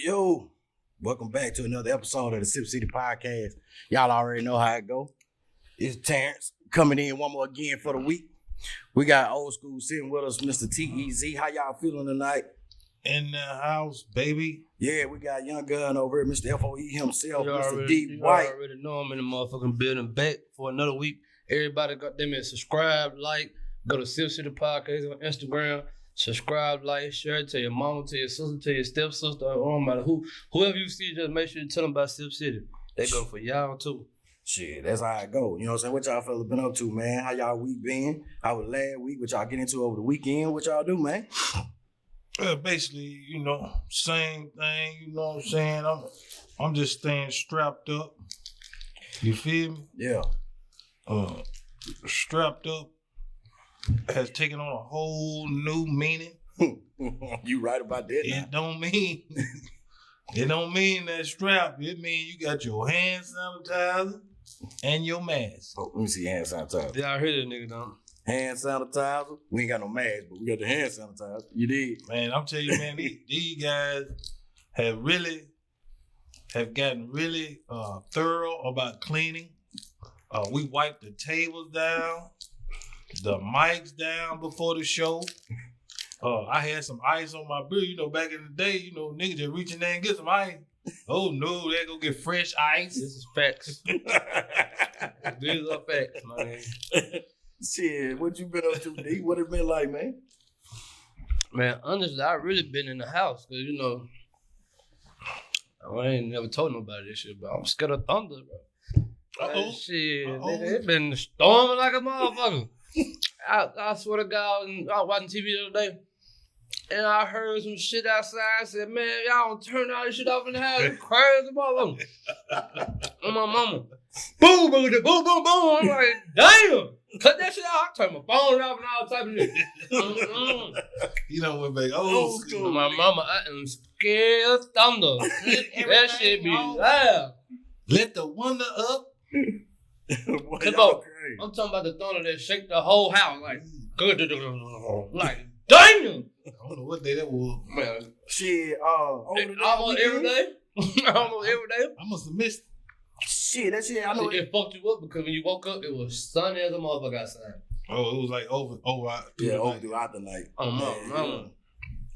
Yo, welcome back to another episode of the Sipp City Podcast. Y'all already know how it go. It's Terrence coming in one more again for the week. We got old school sitting with us, Mr. TEZ. How y'all feeling tonight? In the house, baby. Yeah, we got young gun over here, Mr. FOE himself, You Mr. already, D. you White. already know I'm in the motherfucking building back for another week. Everybody got them in subscribe, like, go to Sipp City Podcast on Instagram. Subscribe, like, share, tell your mama, tell your sister, tell your stepsister, or no matter whoever you see, just make sure you tell them about Sipp City. They go for y'all too. Shit, that's how it go. You know what I'm saying? What y'all fellas been up to, man? How y'all week been? How was last week? What y'all get into over the weekend? What y'all do, man? Basically, same thing. You know what I'm saying? I'm just staying strapped up. You feel me? Yeah. Strapped up has taken on a whole new meaning. You right about that. It don't mean that strap. It mean you got your hand sanitizer and your mask. Oh, let me see your hand sanitizer. Y'all hear that nigga, don't? Hand sanitizer. We ain't got no mask, but we got the hand sanitizer. You did. Man, I'm telling you, man, these guys have gotten really thorough about cleaning. We wiped the tables down, the mics down before the show. I had some ice on my beer. Back in the day, niggas just reach in there and get some ice. Oh no, they go get fresh ice. This is facts. These are facts, man. Shit, what you been up to, D? What it been like, man? Man, honestly, I really been in the house because I ain't never told nobody this shit, but I'm scared of thunder, bro. Uh-oh. Shit, Uh-oh. nigga, it been storming like a motherfucker. I swear to God, I was watching TV the other day, and I heard some shit outside. I said, man, y'all don't turn all this shit off in the house. You crazy motherfucker. On my mama. Boom, boom, boom, boom, boom. I'm like, damn. Cut that shit out. I turn my phone off and all type of shit. Went back old school. My mama, I am scared of thunder. That shit be loud. Let the wonder up. Boy, Come y'all on. crazy. I'm talking about the thunder that shake the whole house. Like damn. I don't know what day that was. Man, Shit, over the almost every weekend? day. Almost every day. I must have missed it. Shit, that shit, I know. It fucked you up because when you woke up, it was sunny as a motherfucker outside. Oh, it was like over Yeah, over night. throughout the night. Oh, Man, no.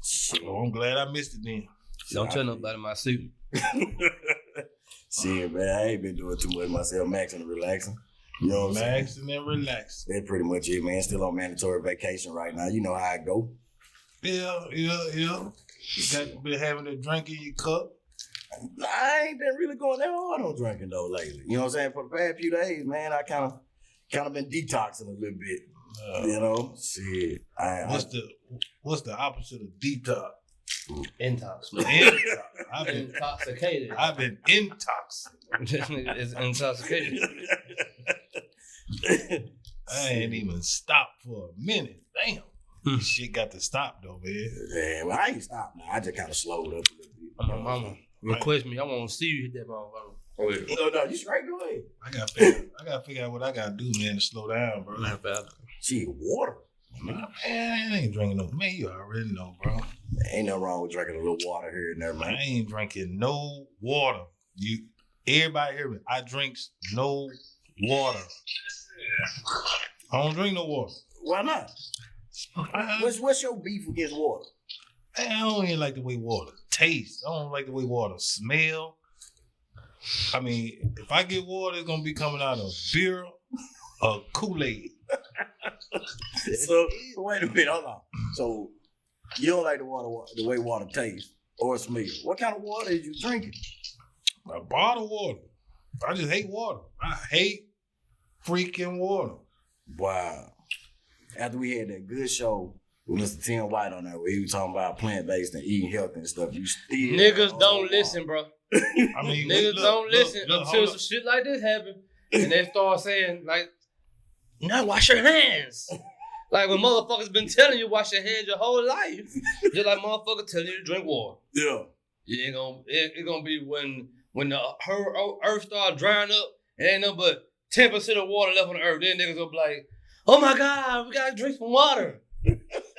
Shit. Oh, I'm glad I missed it then. Don't tell nobody my suit. Shit, man, I ain't been doing too much myself, maxing and relaxing. You know what I'm saying? Maxing and relaxing. That's pretty much it, man. Still on mandatory vacation right now. You know how I go. Yeah. You got been having a drink in your cup. I ain't been really going that hard on drinking though lately. You know what I'm saying? For the past few days, man, I kind of been detoxing a little bit. Shit. What's the opposite of detox? Intox. Intox. Intoxicated. I've been intox. This nigga is intoxicated. I ain't even stopped for a minute. Damn. This shit got to stop though, man. Yeah, well, I ain't stopped now. I just kind of slowed up a little bit. My mama request me. I want to see you hit that motherfucker. No, you straight, go ahead. I gotta figure out what I gotta do, man, to slow down, bro. Shit, water. Man, I ain't drinking no. Man, you already know, bro. Ain't nothing wrong with drinking a little water here and there, man. I ain't drinking no water. Everybody hear me. I drinks no water. I don't drink no water. Why not? What's your beef against water? I don't even like the way water tastes. I don't like the way water smell. I mean, if I get water, it's gonna be coming out of beer or Kool-Aid. So wait a minute, hold on. So you don't like the way water tastes or smells. What kind of water is you drinking? A bottled water. I just hate water. I hate freaking water. Wow. After we had that good show with Mr. Tim White on there, where he was talking about plant-based and eating healthy and stuff, you still Niggas don't listen, bro. I mean, Niggas don't listen look, until some shit like this happen, and they start saying like, "Now wash your hands." Like when motherfuckers been telling you wash your hands your whole life, just like motherfuckers telling you to drink water. Yeah. It gonna be when the earth start drying up, and ain't nothing but 10% of water left on the earth. Then niggas gonna be like, "Oh my God, we gotta drink some water."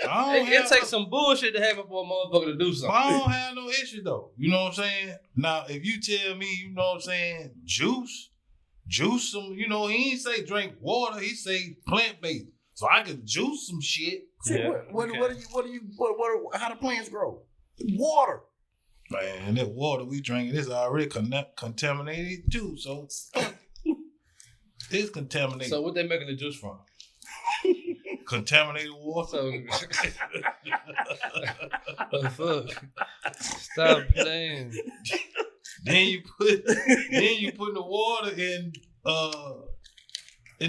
It takes some bullshit to happen for a motherfucker to do something. I don't have no issue though. You know what I'm saying? Now, if you tell me, you know what I'm saying, juice some, he ain't say drink water, he say plant-based. So I can juice some shit. Yeah. How do plants grow? Water. Man, that water we drinking is already contaminated too. So it's contaminated. So what they making the juice from? Contaminated water. So, fuck. Stop playing. Then you put the water in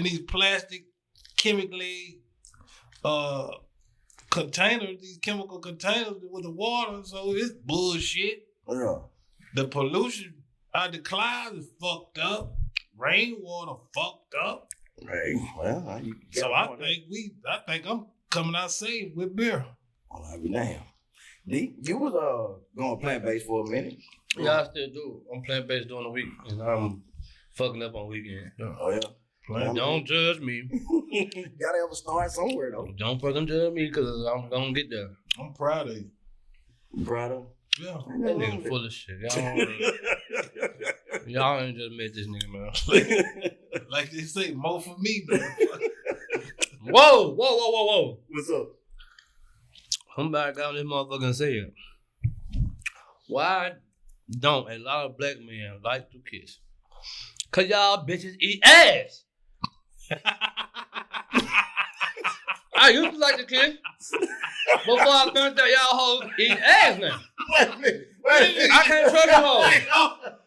these plastic chemically containers, these chemical containers with the water, so it's bullshit. Yeah. The pollution out the clouds is fucked up. Rainwater fucked up. Right. Well, I think I'm coming out safe with beer. Well, I'll be damn. D, you was going plant-based for a minute. Yeah, I still do. I'm plant-based during the week, and I'm fucking up on weekend. Oh yeah. Don't judge me. Gotta have a start somewhere though. Don't fucking judge me because I'm gonna get there. I'm proud of you. You proud of? Yeah. That nigga full of shit. Y'all ain't just met this nigga, man. Like they say, more for me, man. Whoa. What's up? Somebody got on this motherfucker and said, why don't a lot of black men like to kiss? Cause y'all bitches eat ass. I used to like to kiss. Before I found out y'all hoes eat ass now. Wait a minute. I can't trust you hoes.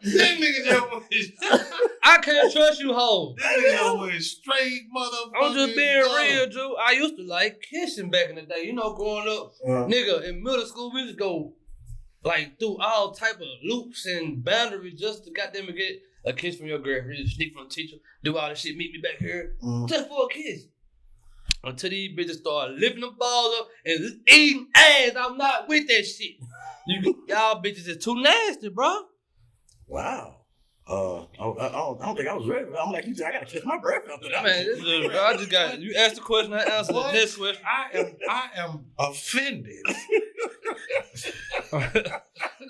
That nigga just went. I can't trust you hoes. That nigga went straight motherfucker. I'm just being real, Drew. I used to like kissing back in the day. Growing up, nigga, in middle school, we used to go like through all type of loops and boundaries just to goddamn get a kiss from your girlfriend, sneak from the teacher, do all this shit, meet me back here, just for a kiss. Until these bitches start lifting them balls up and eating ass. I'm not with that shit. Y'all bitches is too nasty, bro. Wow. I don't think I was ready. I'm like, I gotta catch my breath after that. Man, I just got you asked the question, I answered the next question. I am offended.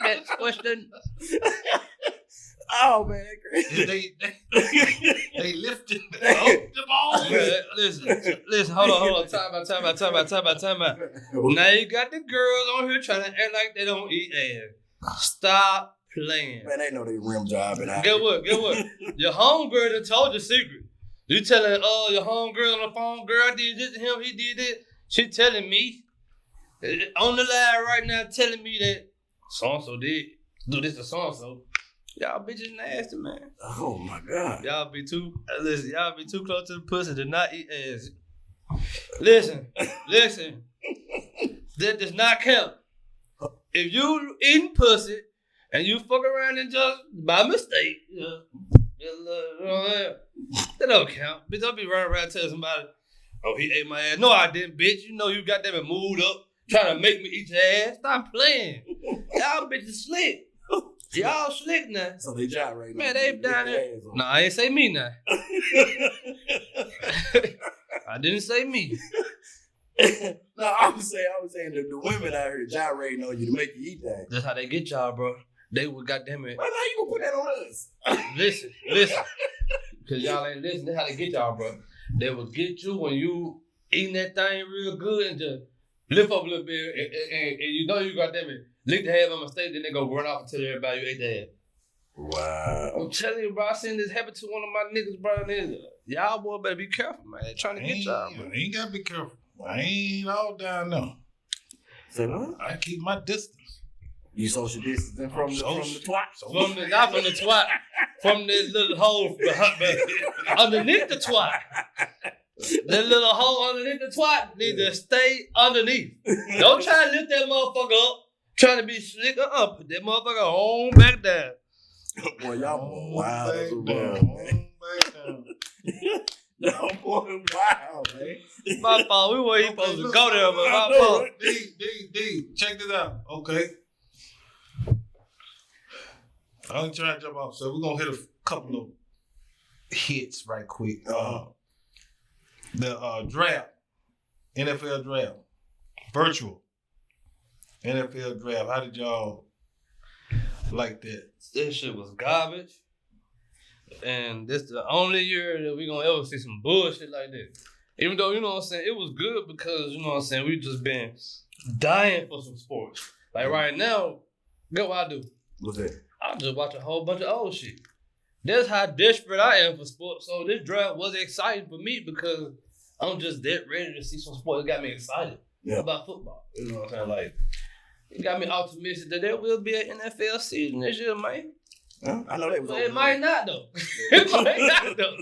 Next question. Oh man, crazy. They lifted the ball. Man, listen, hold on. Time out. Now you got the girls on here trying to act like they don't eat ass. Stop playing. Man, they know they rim job and Get what? Your homegirl done told your secret. You telling your homegirl on the phone, girl, I did this to him, he did it. She telling me on the line right now, telling me that so-and-so did do this to so-and-so. Y'all bitches nasty, man. Oh my God. Y'all be too close to the pussy to not eat ass. Listen. That does not count. If you eating pussy and you fuck around and just by mistake, that don't count. Bitch, don't be running around telling somebody, oh, he ate my ass. No, I didn't, bitch. You got them moved up trying to make me eat your ass. Stop playing. Y'all bitches slick. Y'all slick now. So they gyrate. Man, they down there. No, I ain't say me now. I didn't say me. No, I was saying the women out here gyrating on you to make you eat that. That's how they get y'all, bro. They would goddamn it. Well, how you gonna put that on us? Listen. Cause y'all ain't listening. That's how they get y'all, bro. They will get you when you eating that thing real good and just lift up a little bit and you know you goddamn it. Lick the head by mistake, then they go run off and tell everybody you ate the head. Wow. I'm telling you, bro, I seen this happen to one of my niggas, bro. Y'all boy better be careful, man. They're trying to get y'all, bro. You ain't gotta be careful. I ain't all down there. Say what? I keep my distance. You social distancing from the twat? Not from the twat. From the little hole underneath the twat. That little hole underneath the twat need to stay underneath. Don't try to lift that motherfucker up. Trying to be slick up. Put that motherfucker on back down. Boy, y'all wow. That's Y'all boy, wow, man. My fault. We weren't supposed to go there, but my fault. D, check this out. Okay. I'm trying to jump off, so we're gonna hit a couple of hits right quick. The draft, NFL draft. Virtual NFL draft. How did y'all like that? This shit was garbage. And this the only year that we gonna ever see some bullshit like that. Even though, you know what I'm saying, it was good because, you know what I'm saying, we just been dying for some sports. Like right now, guess what I do? What's that? I just watch a whole bunch of old shit. That's how desperate I am for sports. So this draft was exciting for me because I'm just that ready to see some sports. It got me excited about football. You know what I'm saying? Like, it got me optimistic that there will be an NFL season this year, man. Yeah, I know that was. But it might not though. It might not though.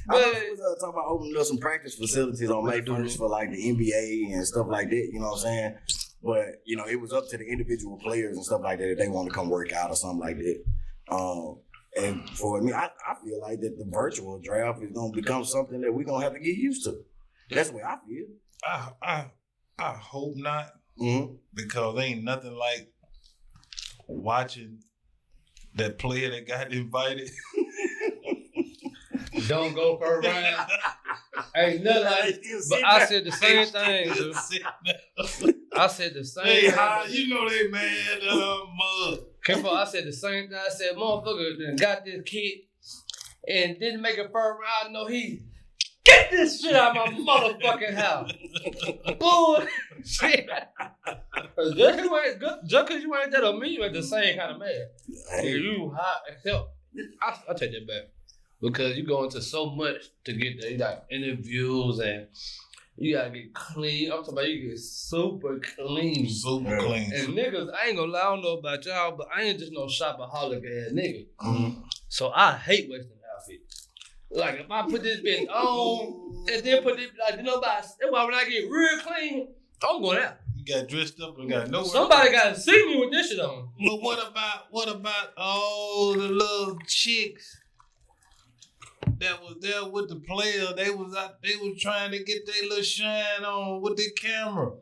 But I know they was talking about opening up some practice facilities on May 1st for like the NBA and stuff like that. You know what I'm saying? But you know, it was up to the individual players and stuff like that if they want to come work out or something like that. And for me, I feel like that the virtual draft is gonna become something that we're gonna have to get used to. That's the way I feel. I hope not, Mm-hmm. because ain't nothing like watching that player that got invited. Don't go first round. Ain't nothing like. But I said the same thing, dude. I said the same Hey, thing. how you know they mad? Careful, I said the same thing. I said, motherfucker done got this kid and didn't make it first round. No, he get this shit out of my motherfucking house. Bullshit. Just because you ain't that on me, you ain't the same kind of man. Hey. You hot as hell. I take that back. Because you go into so much to get there. You got interviews and you gotta get clean. I'm talking about you get super clean. Super clean. And niggas, I ain't gonna lie, I don't know about y'all, but I ain't just no shopaholic ass nigga. Mm-hmm. So I hate wasting outfits. Like if I put this bitch on and then put this like nobody, that's why when I get real clean, I'm going out. You got dressed up and got nowhere. Somebody gotta see me with this shit on. But what about all the little chicks that was there with the player? They was trying to get their little shine on with the camera.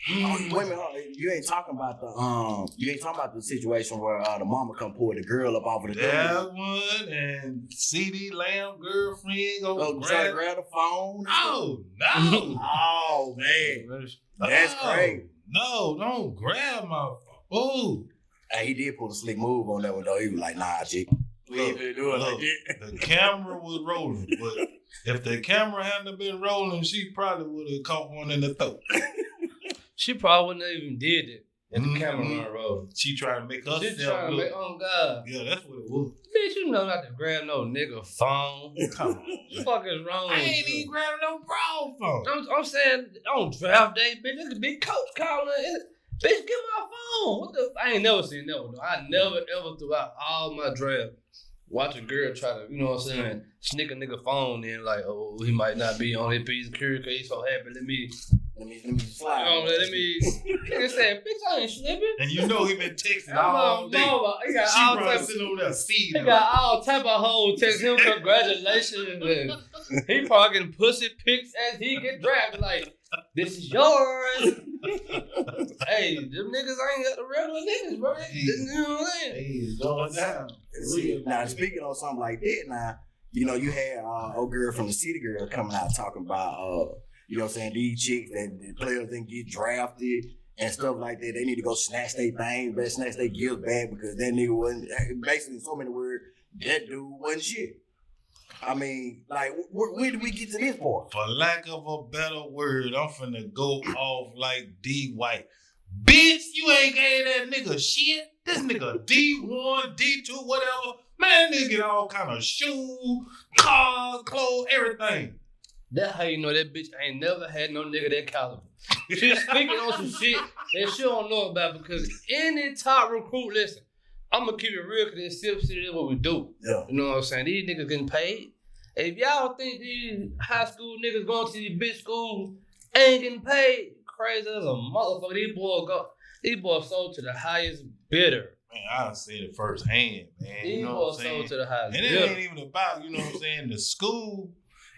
Oh, wait a minute, you ain't talking about the situation where the mama come pull the girl up off of the That one and CD Lamb girlfriend try to grab the phone. Oh no! Oh man, that's crazy. No, don't grab my phone. Hey, he did pull a slick move on that one though. He was like, "Nah, chick, we ain't finna do it like that." The camera was rolling, but if the camera hadn't been rolling, she probably would have caught one in the throat. She probably wouldn't have even did it if the camera run rolling. She trying to make herself She trying to make, oh God. Yeah, that's what it was. Bitch, you know not to grab no nigga phone. Come on. What the fuck is wrong I with ain't you? even grabbing no broad phone. I'm saying on draft day, bitch, this is a big coach calling. Bitch, give me my phone. What the? I ain't never seen that one though. I never ever throughout all my draft watch a girl try to, you know what I'm saying, sneak a nigga phone in like, oh, he might not be on his piece of security because he's so happy. Let me slide. Nigga said, bitch, I ain't slipping. And you know he been texting all day. He got She all probably type. sitting over there seeing He got all type of hoes text him congratulations. And he probably getting pussy pics as he get drafted. Like, this is yours. Hey, them niggas ain't got the regular niggas, bro. You know what I'm saying? Hey, it's going down. Now, speaking on something like that, now, you know, you had old girl from the City Girl coming out talking about, you know what I'm saying, these chicks that the players didn't get drafted and stuff like that. They need to go snatch their things, but snatch their gifts back because that nigga wasn't, basically in so many words, that dude wasn't shit. I mean, like, where did we get to this point? For lack of a better word, I'm finna go off like D White. Bitch, you ain't gave that nigga shit. This nigga D1, D2, whatever. Man, nigga get all kind of shoes, cars, clothes, everything. That's how you know that bitch ain't never had no nigga that caliber. She's speaking on some shit that she don't know about because any top recruit, listen, I'm gonna keep it real because this Sipp City is what we do. Yeah. You know what I'm saying? These niggas getting paid. If y'all think these high school niggas going to these bitch schools ain't getting paid, crazy as a motherfucker. These boys sold to the highest bidder. Man, I said it firsthand, man. These You know boys what I'm saying? sold to the highest And it bidder. ain't even about, you know what I'm saying, the school.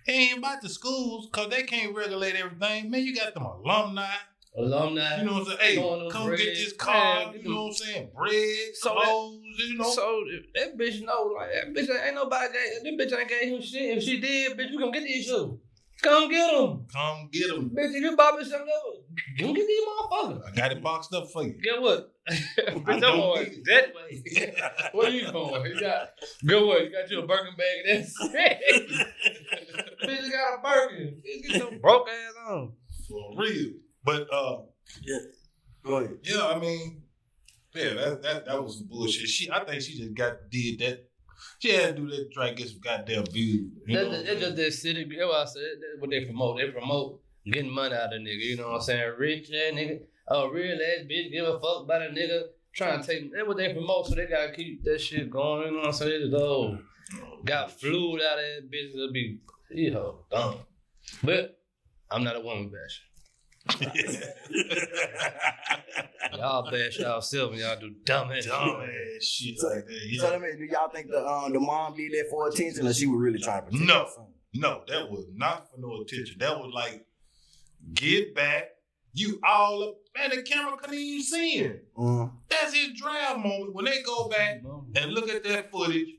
It ain't about the schools because they can't regulate everything. Man, you got them alumni. You know what I'm saying? Hey, Throwing them come bread. get this car. Man, You know what I'm saying? Bread, So clothes, you know. So that bitch know, like, that bitch ain't nobody, that bitch ain't gave him shit. If she did, bitch, we gonna get these shoes. Come get them. Come get them. Bitch, if you bought me something else, go get these motherfuckers. I got it boxed up for you. Get what? Bitch, I'm going that way. Where you going? You got good way. You got you a Birkin bag. That's it. Bitch, you got a Birkin. Bitch, get some broke ass on. For real. But Yeah. Go ahead. yeah, I mean, yeah, that was some bullshit. I think she just did that. She had to do that to try to get some goddamn views. It's just that city. That's what I said. That's what they promote. They promote getting money out of the nigga. You know what I'm saying? Rich ass nigga. A real ass bitch give a fuck about a nigga trying to take. That's what they promote. So they gotta keep that shit going. You know what I'm saying? They just got fluid out of that bitch. It'll be dumb. But I'm not a woman basher. Y'all bash y'all and y'all do dumb ass shit So, like that. Yeah. so let me, do y'all think the mom did that for attention, or she was really trying to protect No. her son? No, that was not for no attention. That was like, get back. You all up, man, the camera couldn't even see him. That's his draft moment. When they go back and look at that footage,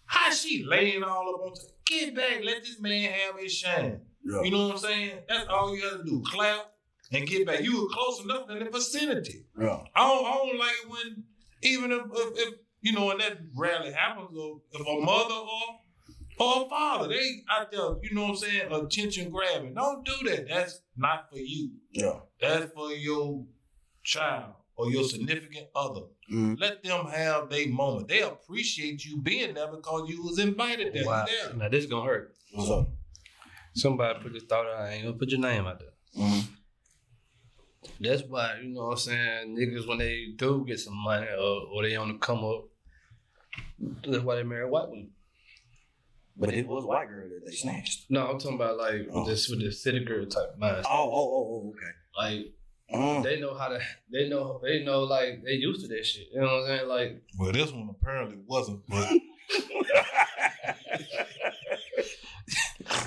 how she laying all up on top. Get back, let this man have his shine. Yeah. You know what I'm saying? That's all you got to do. Clap and get back. You were close enough in the vicinity. Yeah. I don't like it when, even if you know, and that rarely happens, or if a mother or a father, they out there, you know what I'm saying, attention grabbing. Don't do that. That's not for you. Yeah. That's for your child or your significant other. Let them have their moment. They appreciate you being there because you was invited there. Wow. Yeah. Now this is gonna hurt. What's up? Somebody put this thought out. I ain't gonna put your name out there. That's why, you know what I'm saying, niggas when they do get some money or they on the come up, that's why they marry white women. But it was a white girl that they snatched. No, I'm talking about like with this city girl type mindset. Okay. Like they know how to. They know like they used to that shit. You know what I'm saying? Like, Well, this one apparently wasn't, but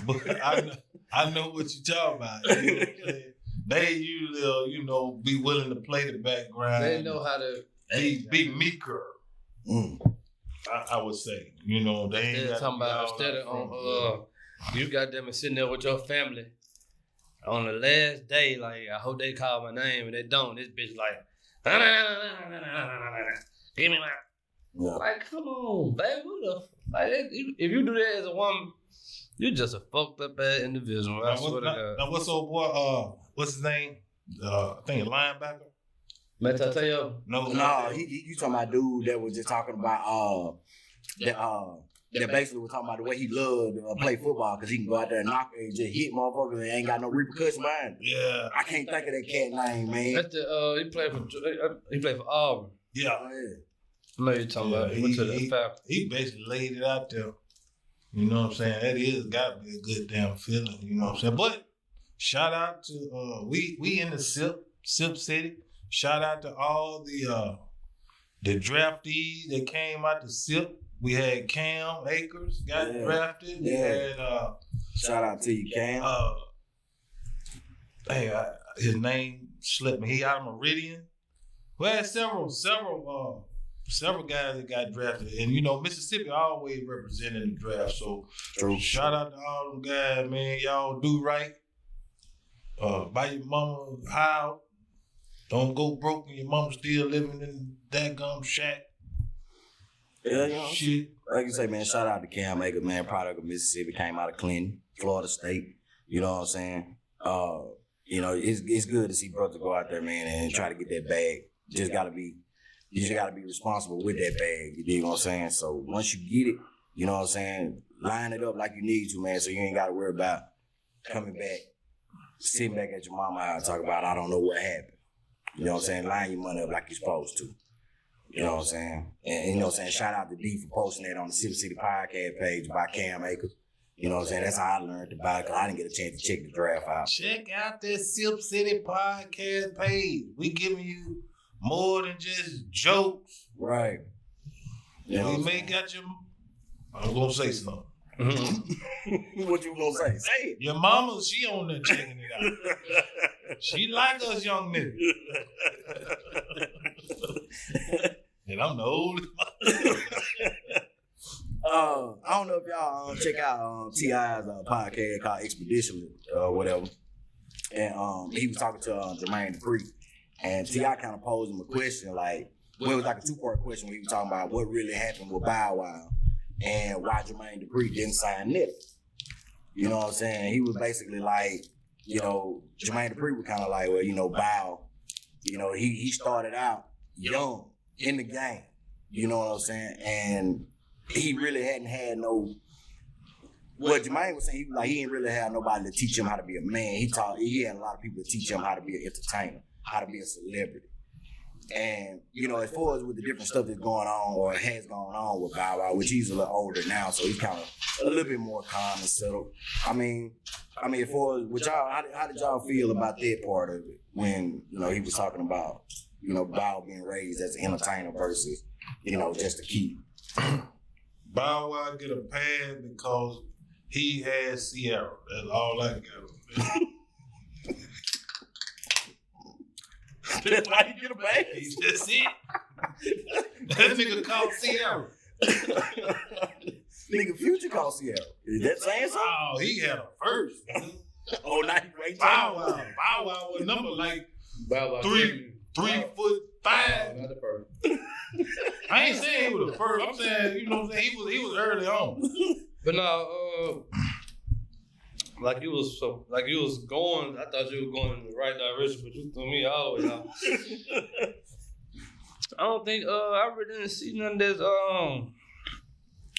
but I know what you're talking about. You know what I'm saying? They usually, you know, be willing to play the background. they know how to be meeker. I would say, you know, they ain't They're talking about instead of of you got them sitting there with your family on the last day. Like, I hope they call my name, and they don't. This bitch like, give me my. Like, come on, baby. What the? Like, if you do that as a woman, you just a fucked up ass individual. I swear to God. Now, what's old boy? What's his name? I think a linebacker. Metateo. No, you talking about dude that was just talking about that basically was talking about the way he loved to play football because he can go out there and knock and just hit motherfuckers and ain't got no repercussion behind it. Yeah, I can't think of that cat name, man. That's the he played for Auburn. Yeah. Oh, yeah. I know you're talking about. He went to the Falcons. He basically laid it out there. You know what I'm saying? That is got to be a good damn feeling. You know what I'm saying? But shout out to we in the Sipp City. Shout out to all the draftees that came out to Sipp. We had Cam Akers got drafted. We had shout out to you, Cam. His name slipped me. He out of Meridian. We had several guys that got drafted, and you know Mississippi always represented the draft. So shout out to all them guys, man. Y'all do right. Buy your mama a house. Don't go broke when your mama's still living in that gum shack. Yeah, you know. Shit. Like you say, man, shout out to Cam Akers, man, product of Mississippi, came out of Clinton, Florida State. You know what I'm saying? You know, it's good to see brothers go out there, man, and try to get that bag. You just gotta be responsible with that bag. You dig what I'm saying? So once you get it, you know what I'm saying, line it up like you need to, man, so you ain't gotta worry about coming back, sitting back at your mama house and talk about I don't know what happened. You know what I'm saying? Line your money up like you're supposed to. You know what I'm saying? And you know what I'm saying? Shout out to D for posting that on the Sipp City podcast page by Cam Akers. You know what I'm saying? That's how I learned about it because I didn't get a chance to check the draft out. Check out that Sipp City podcast page. We giving you more than just jokes. Right. You know we may got your... I'm going to say something. What you gonna say? Say it. Your mama, she on there checking it out. She like us young niggas. And I'm the oldest. I don't know if y'all check out T.I.'s podcast called Expedition or whatever. And he was talking to Jermaine Dupri. And T.I. kind of posed him a question, like, well, it was like a two-part question when he was talking about what really happened with Bow Wow and why Jermaine Dupri didn't sign Nip. You know what I'm saying? He was basically like, you know, Jermaine Dupri was kind of like, well, you know, Bow, you know, he started out young in the game. You know what I'm saying? And he really hadn't had no. What Jermaine was saying, he didn't really have nobody to teach him how to be a man. He had a lot of people to teach him how to be an entertainer, how to be a celebrity. And, you know, as far as with the different stuff that's going on or has gone on with Bow Wow, which he's a little older now, so he's kind of a little bit more calm and settled. I mean, as far as with y'all, how did y'all feel about that part of it when, you know, he was talking about, you know, Bow being raised as an entertainer versus, you know, just a kid? Bow Wow get a pass because he had Sierra. That's all I got. That's why he get a pass. That's it. That nigga called Sierra. Nigga, Future called Sierra. Is that saying something? Oh, he had a first. Oh, now he raised Bow Wow was number like Bow Wow 3'5". Not the first. I ain't saying he was the first. I'm saying, you know what I'm saying? He was early on. But no, like you was going. I thought you were going in the right direction, but you threw me all the way out. I don't think I really didn't see none of this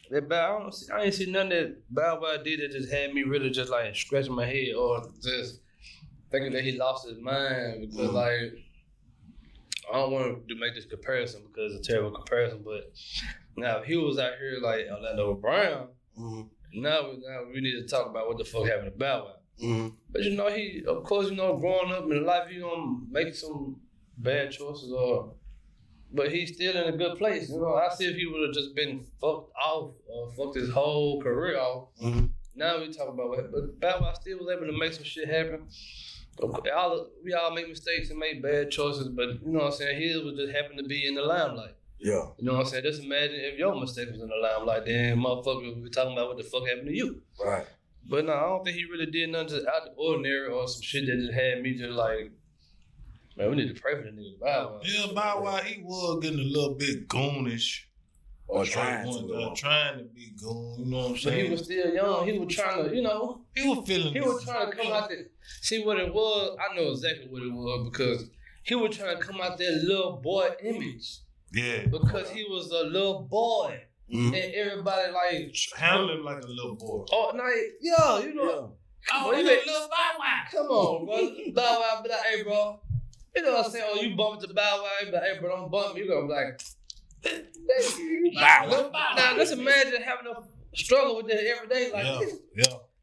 that Bow. I ain't see none that Bow Wow did that just had me really just like scratching my head or just thinking that he lost his mind because like I don't want to make this comparison because it's a terrible comparison, but now if he was out here like Orlando Brown. Mm-hmm. Now we need to talk about what the fuck happened to Bow Wow. Mm-hmm. But you know, he, of course, you know, growing up in life, you know, make some bad choices but he's still in a good place. You know, I see if he would have just been fucked off or fucked his whole career off. Mm-hmm. Now we talk about what, but Bow Wow still was able to make some shit happen. We all make mistakes and make bad choices, but you know what I'm saying? He was just happened to be in the limelight. Yeah. You know what I'm saying? Just imagine if your mistake was in the limelight, then motherfucker would be talking about what the fuck happened to you. Right. But no, I don't think he really did nothing just out the ordinary or some shit that just had me just like, man, we need to pray for the nigga Bow Wow. Yeah, Bow Wow, he was getting a little bit goonish. Or trying to be goon, you know what I'm saying? But he was still young. He was trying to, you know. He was trying to come out there. See what it was? I know exactly what it was because he was trying to come out there little boy image. Yeah. Because he was a little boy. Mm-hmm. And everybody like handle him like a little boy. Oh, now, yo, you know. Oh, you like little Bow Wow. Come on, bro. Bow Wow be like, hey, bro. You know what I'm saying? Oh, you bump into Bow Wow, you be like, hey, bro, don't bump me. You gonna be like, now just imagine having a struggle with that every day. Like,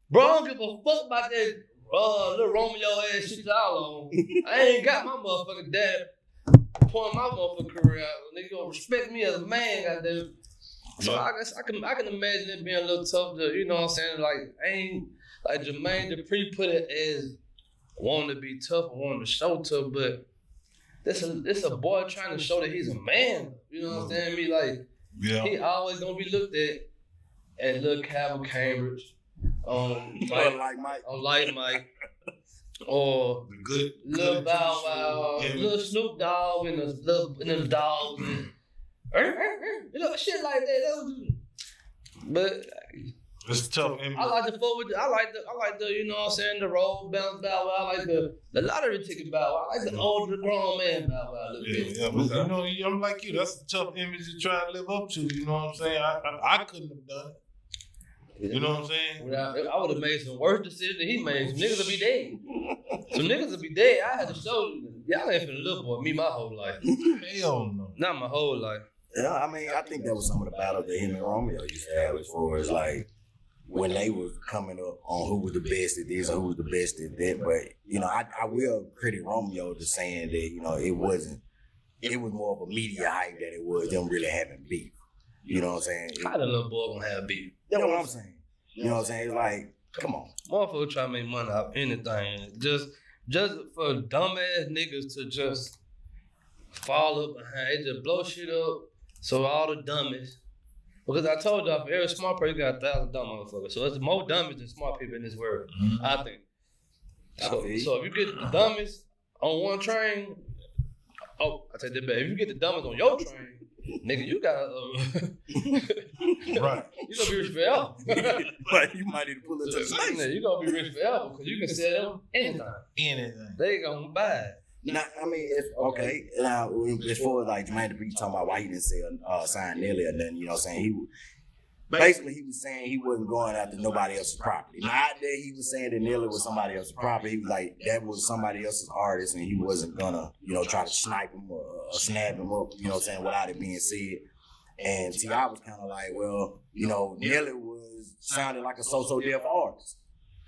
bro, I don't give a fuck about that little Romeo ass shit y'all on. I ain't got my motherfucking dad pouring my motherfucking career out. Nigga gonna respect me as a man, goddamn. So I guess I can imagine it being a little tough to, you know what I'm saying? Like Jermaine Dupri put it as wanting to be tough and wanting to show tough, but this a boy trying to show that he's a man. You know what I'm saying? He always gonna be looked at Lil Calvin Cambridge on Light Mike. Or Lil Bow Wow, Lil Snoop Dogg and the dogs and you know, shit like that. But it's tough. I like the you know what I'm saying, the roll bounce Bow Wow. I like the lottery ticket Bow Wow. I like the older grown man Bow Wow. Yeah, but you know, I'm like you. That's a tough image to try to live up to. You know what I'm saying? I couldn't have done it. You know what I'm saying? I would have made some worse decisions than he made. Some niggas would be dead. Some niggas would be dead. I had to show y'all ain't finna live for me my whole life. Hell no. Not my whole life. Yeah, I mean, I think that was some of the battles that him and Romeo used to have as far as like when they was coming up on who was the best at this or who was the best at that. But, you know, I will credit Romeo to saying that, you know, it was more of a media hype than it was them really having beef. You know what I'm saying? How the little boy gonna have beef? You know what I'm saying? You know what I'm saying? It's like, come on. Motherfucker try to make money out of anything. Just for dumbass niggas to just fall up behind. It just blow shit up. So all the dummies Because I told y'all, for every smart person, you got 1,000 dumb motherfuckers. So it's more dummies than smart people in this world, I think. So if you get the dumbest on one train, I take that back. If you get the dumbest on your train, nigga, you got right. You gonna be rich forever. But you might need to pull it to the station. You gonna be rich forever because you can sell them anything. They gonna buy it. Now, I mean, okay. Now, as far as like Jermaine Dupri talking about why he didn't sign Nelly or nothing, you know what I'm saying? Basically, he was saying he wasn't going after nobody else's property. Not that he was saying that Nelly was somebody else's property. He was like, that was somebody else's artist and he wasn't gonna, try to snipe him or snap him up, you know what I'm saying, without it being said. And T.I. was kind of like, well, Nelly sounded like a so-so deaf artist.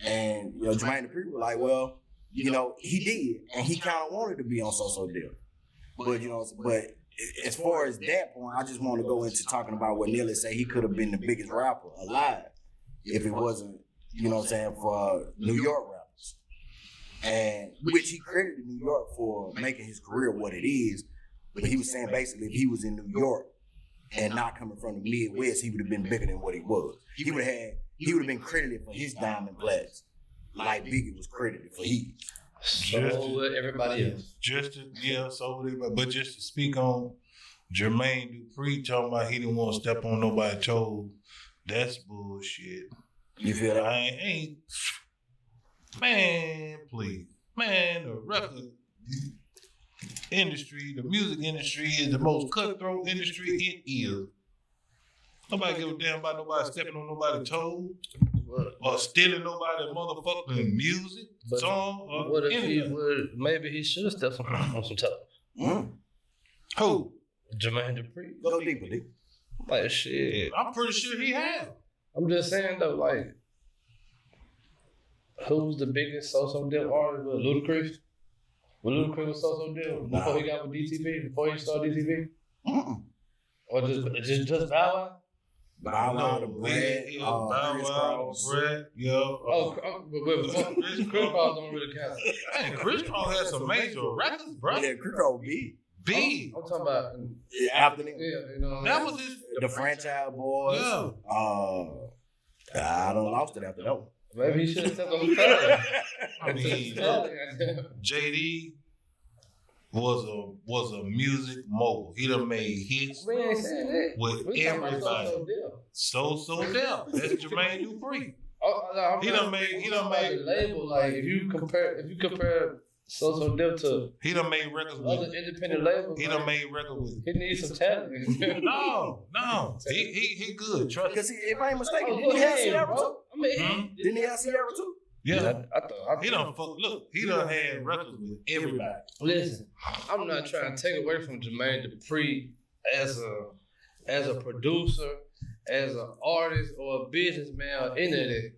And, Jermaine Dupri was like, well, he did. And he kind of wanted to be on so-so deaf. But, as far as that point, I just want to go into talking about what Nelly said he could have been the biggest rapper alive if it wasn't, for New York rappers. And which he credited New York for making his career what it is. But he was saying basically if he was in New York and not coming from the Midwest, he would have been bigger than what he was. He would have been credited for his diamond plaques like Biggie was credited for his. So everybody else. But just to speak on Jermaine Dupri talking about he didn't want to step on nobody's toes, that's bullshit. You feel that? Man, please. Man, the record industry, the music industry is the most cutthroat industry it is. Nobody give a damn about nobody stepping on nobody's toes. Or stealing nobody's motherfucking music, song, or what if anything. Maybe he should have stepped on some toes. Who? Jermaine Dupri. Go deeper, D. Like, shit. I'm pretty sure he has. I'm just saying, though, like, who's the biggest so-so deaf artist? Was Ludacris? Was Ludacris was so-so deaf before he got with DTV? Before he started DTV? Or just Bow Wow? Bow Wow, the Bread, Bread, Chris Cross don't really count. Hey, Chris Cross had some major records, bro. Yeah, Chris Cross big. I'm talking about Afternoon. Yeah, that was his the Franchise Boys. Yeah. I done lost it after that one. Maybe he should have stepped on the toes. I mean, JD was a music mogul. He done made hits with everybody. So deaf. That's Jermaine Dupri. He done made label like if you compare so deaf to he done made records with other independent labels. He done made records with. He needs some talent. No, he good. Trust. Because if I ain't mistaken, didn't he have Sierra too? Didn't he have Sierra too? Yeah, he done had records with everybody. Listen, I'm not trying to take away from Jermaine Dupri as a producer, as an artist or a businessman or any of that.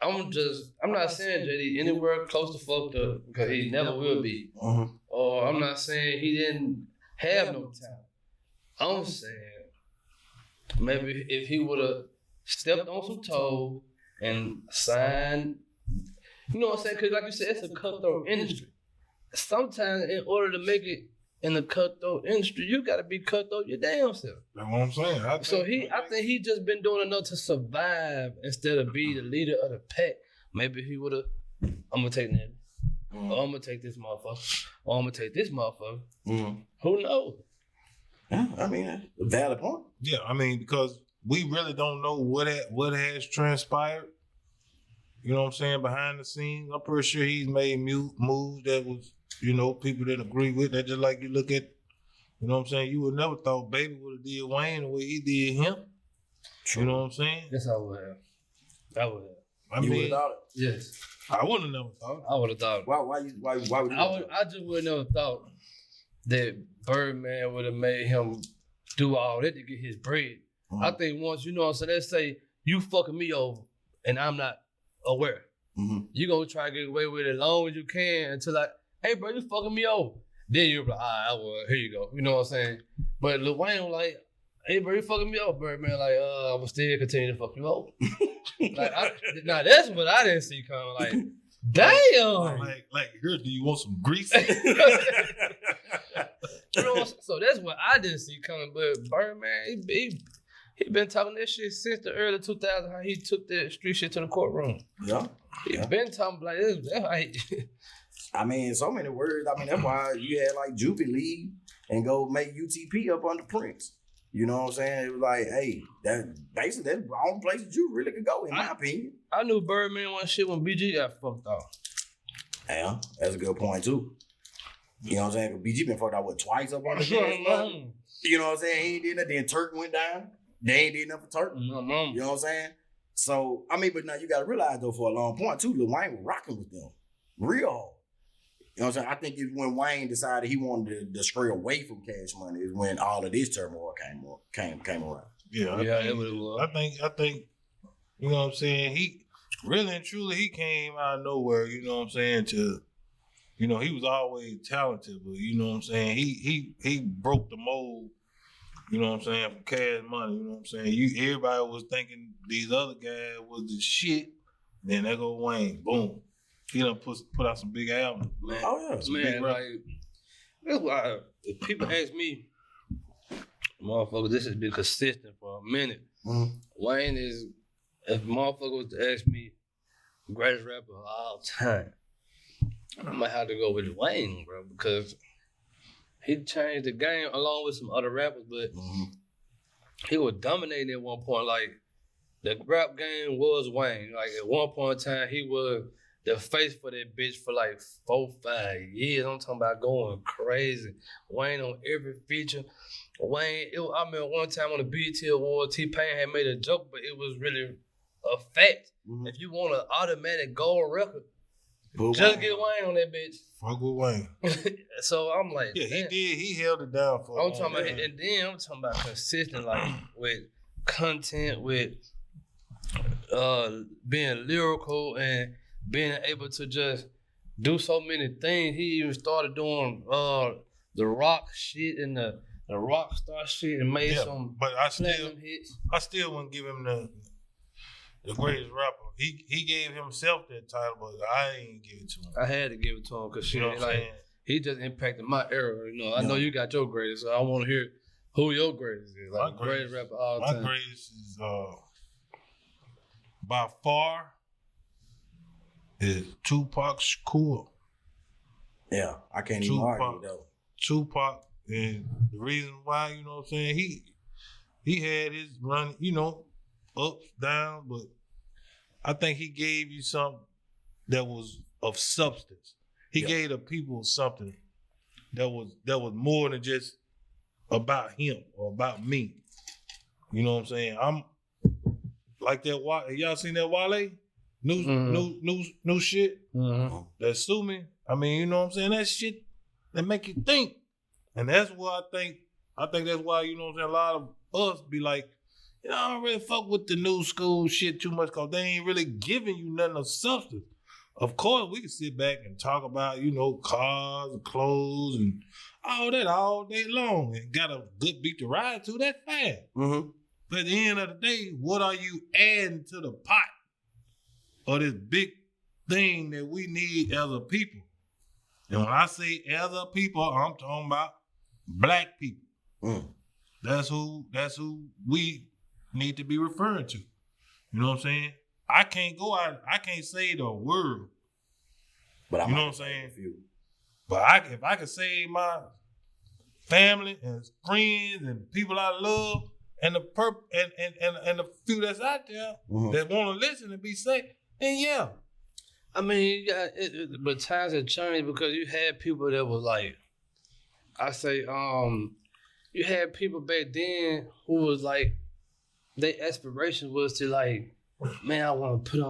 I'm not saying JD anywhere close to fucked up because he never will be. Or I'm not saying he didn't have no talent. I'm saying maybe if he would have stepped on some toes and signed. You know what I'm saying? Because like you said, it's a cutthroat industry. Sometimes in order to make it in the cutthroat industry, you got to be cutthroat your damn self. That's what I'm saying. I think he just been doing enough to survive instead of be the leader of the pack. Maybe he would have, I'm going to take that. Or I'm going to take this motherfucker. Or I'm going to take this motherfucker. Who knows? Yeah, I mean, a valid point. Yeah, I mean, because we really don't know what has transpired. You know what I'm saying? Behind the scenes, I'm pretty sure he's made moves that was, people that agree with that. Just like you look at, you know what I'm saying? You would never thought Baby would have did Wayne the way he did him. True. You know what I'm saying? Yes, I would have. I mean, you would have thought it? Yes. I would have never thought it. I would have thought it. Why would you? I just would have never thought that Birdman would have made him do all that to get his bread. I think once, so let's say you fucking me over and I'm not aware. You gonna try to get away with it as long as you can until like, hey bro, you fucking me over. Then you're like, all right, I will. Here you go. You know what I'm saying? But Lil Wayne was like, hey bro, you fucking me over, Birdman. Like, I will still continue to fuck you over. Now that's what I didn't see coming. Like, damn. Like, here, do you want some grease? So that's what I didn't see coming. But Birdman, he He been talking that shit since the early 2000s. How he took that street shit to the courtroom. Yeah. He been talking like this. That's how he, I mean, so many words. I mean, that's why you had like Juvie leave and go make UTP up under Prince. You know what I'm saying? It was like, hey, that basically that's the only place that you really could go, in my opinion. I knew Birdman wasn't shit when BG got fucked off. Yeah, that's a good point too. You know what I'm saying? BG been fucked out twice up on the game. You know what I'm saying? He ain't did nothing. Then Turk went down. They ain't did nothing for Turk. You know what I'm saying? So, I mean, but now you got to realize, though, for a long point, too, Lil Wayne was rocking with them. Real hard. You know what I'm saying? I think it's when Wayne decided he wanted to stray away from Cash Money is when all of this turmoil came around. Yeah, it was. I think, you know what I'm saying? He really and truly, he came out of nowhere, you know what I'm saying, you know, he was always talented, but you know what I'm saying? He broke the mold, you know what I'm saying, for Cash Money, you know what I'm saying? Everybody was thinking these other guys was the shit, then there go Wayne, boom. He done put out some big albums. Man, big like, that's why if people ask me, motherfucker, this has been consistent for a minute. Mm-hmm. Wayne is, if motherfucker was to ask me, greatest rapper of all time, I might have to go with Wayne, bro, because he changed the game along with some other rappers, but he was dominating at one point. Like, the rap game was Wayne. Like, at one point in time, he was the face for that bitch for like 4-5 years. I'm talking about going crazy. Wayne on every feature. Wayne, I remember one time on the BET Award, T-Pain had made a joke, but it was really a fact. If you want an automatic gold record, just get Wayne on that bitch. Fuck with Wayne. So I'm like, yeah, man. he did. He held it down for. I'm talking about, and then I'm talking about consistent, like with content, with being lyrical and being able to just do so many things. He even started doing the rock shit and the rock star shit and made some. But I hits. still wouldn't give him the greatest rapper. He gave himself that title, but I ain't give it to him. I had to give it to him because you know what I'm saying? He just impacted my era. You know, I know you got your greatest, so I want to hear who your greatest is. Like my greatest rapper all time. My greatest is by far is Tupac Shakur. Yeah, I can't even argue though. Tupac, and the reason why, you know what I'm saying, he had his run, you know, ups, downs, but I think he gave you something that was of substance. He gave the people something that was more than just about him or about me. You know what I'm saying? I'm like that. Y'all seen that Wale? New shit? That sue me. I mean, you know what I'm saying? That shit that make you think. And that's what I think that's why, you know what I'm saying, a lot of us be like, you know, I don't really fuck with the new school shit too much because they ain't really giving you nothing of substance. Of course, we can sit back and talk about, you know, cars and clothes and all that all day long and got a good beat to ride to. That's fine. But at the end of the day, what are you adding to the pot of this big thing that we need as a people? And when I say as a people, I'm talking about black people. That's who we need to be referring to. You know what I'm saying? I can't go out, I can't say the word. But you know what I'm saying? But if I could save my family and friends and people I love and the few that's out there that want to listen and be safe, then yeah. I mean, but times have changed because you had people that was like, I say, you had people back then who was like, their aspiration was to like, man, I want to put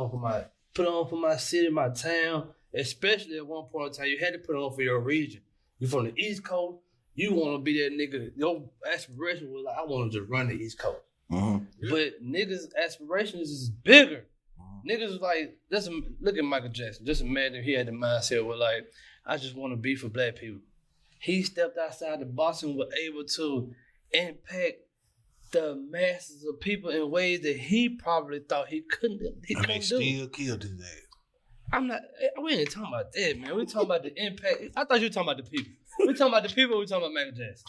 on for my city, my town. Especially at one point in time, you had to put on for your region. You from the East Coast, you want to be that nigga. Your aspiration was like, I want to just run the East Coast. But niggas' aspirations is bigger. Niggas like, look at Michael Jackson. Just imagine if he had the mindset where like, I just want to be for black people. He stepped outside the box and was able to impact the masses of people in ways that he probably thought he couldn't do. They still killed his ass. We ain't talking about that, man. We talking about the impact. I thought you were talking about the people. We talking about the people, we talking about Michael Jackson.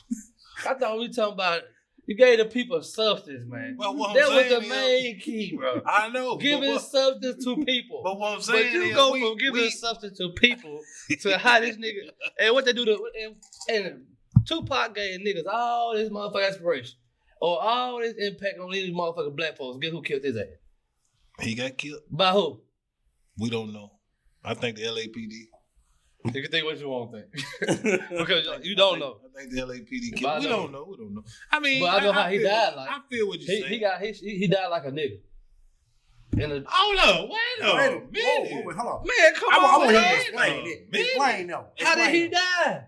I thought we talking about You gave the people substance, man. But what That I'm was the saying main key, bro. I know. Giving substance to people. But what I'm saying But you is go from giving substance to people to how this nigga and what they do to and Tupac gave niggas all this motherfucking aspiration or all this impact on these motherfucking black folks. Guess who killed his ass? He got killed. By who? We don't know. I think the LAPD. You can think what you want to think. Because you don't know. I think the LAPD killed. We don't know. I mean, but I know how he died. Like I feel what you're saying. He died like a nigga. Hold up, wait a minute. Wait, hold on. Man, come on. I want him to man. explain it. Explain though. How did he die?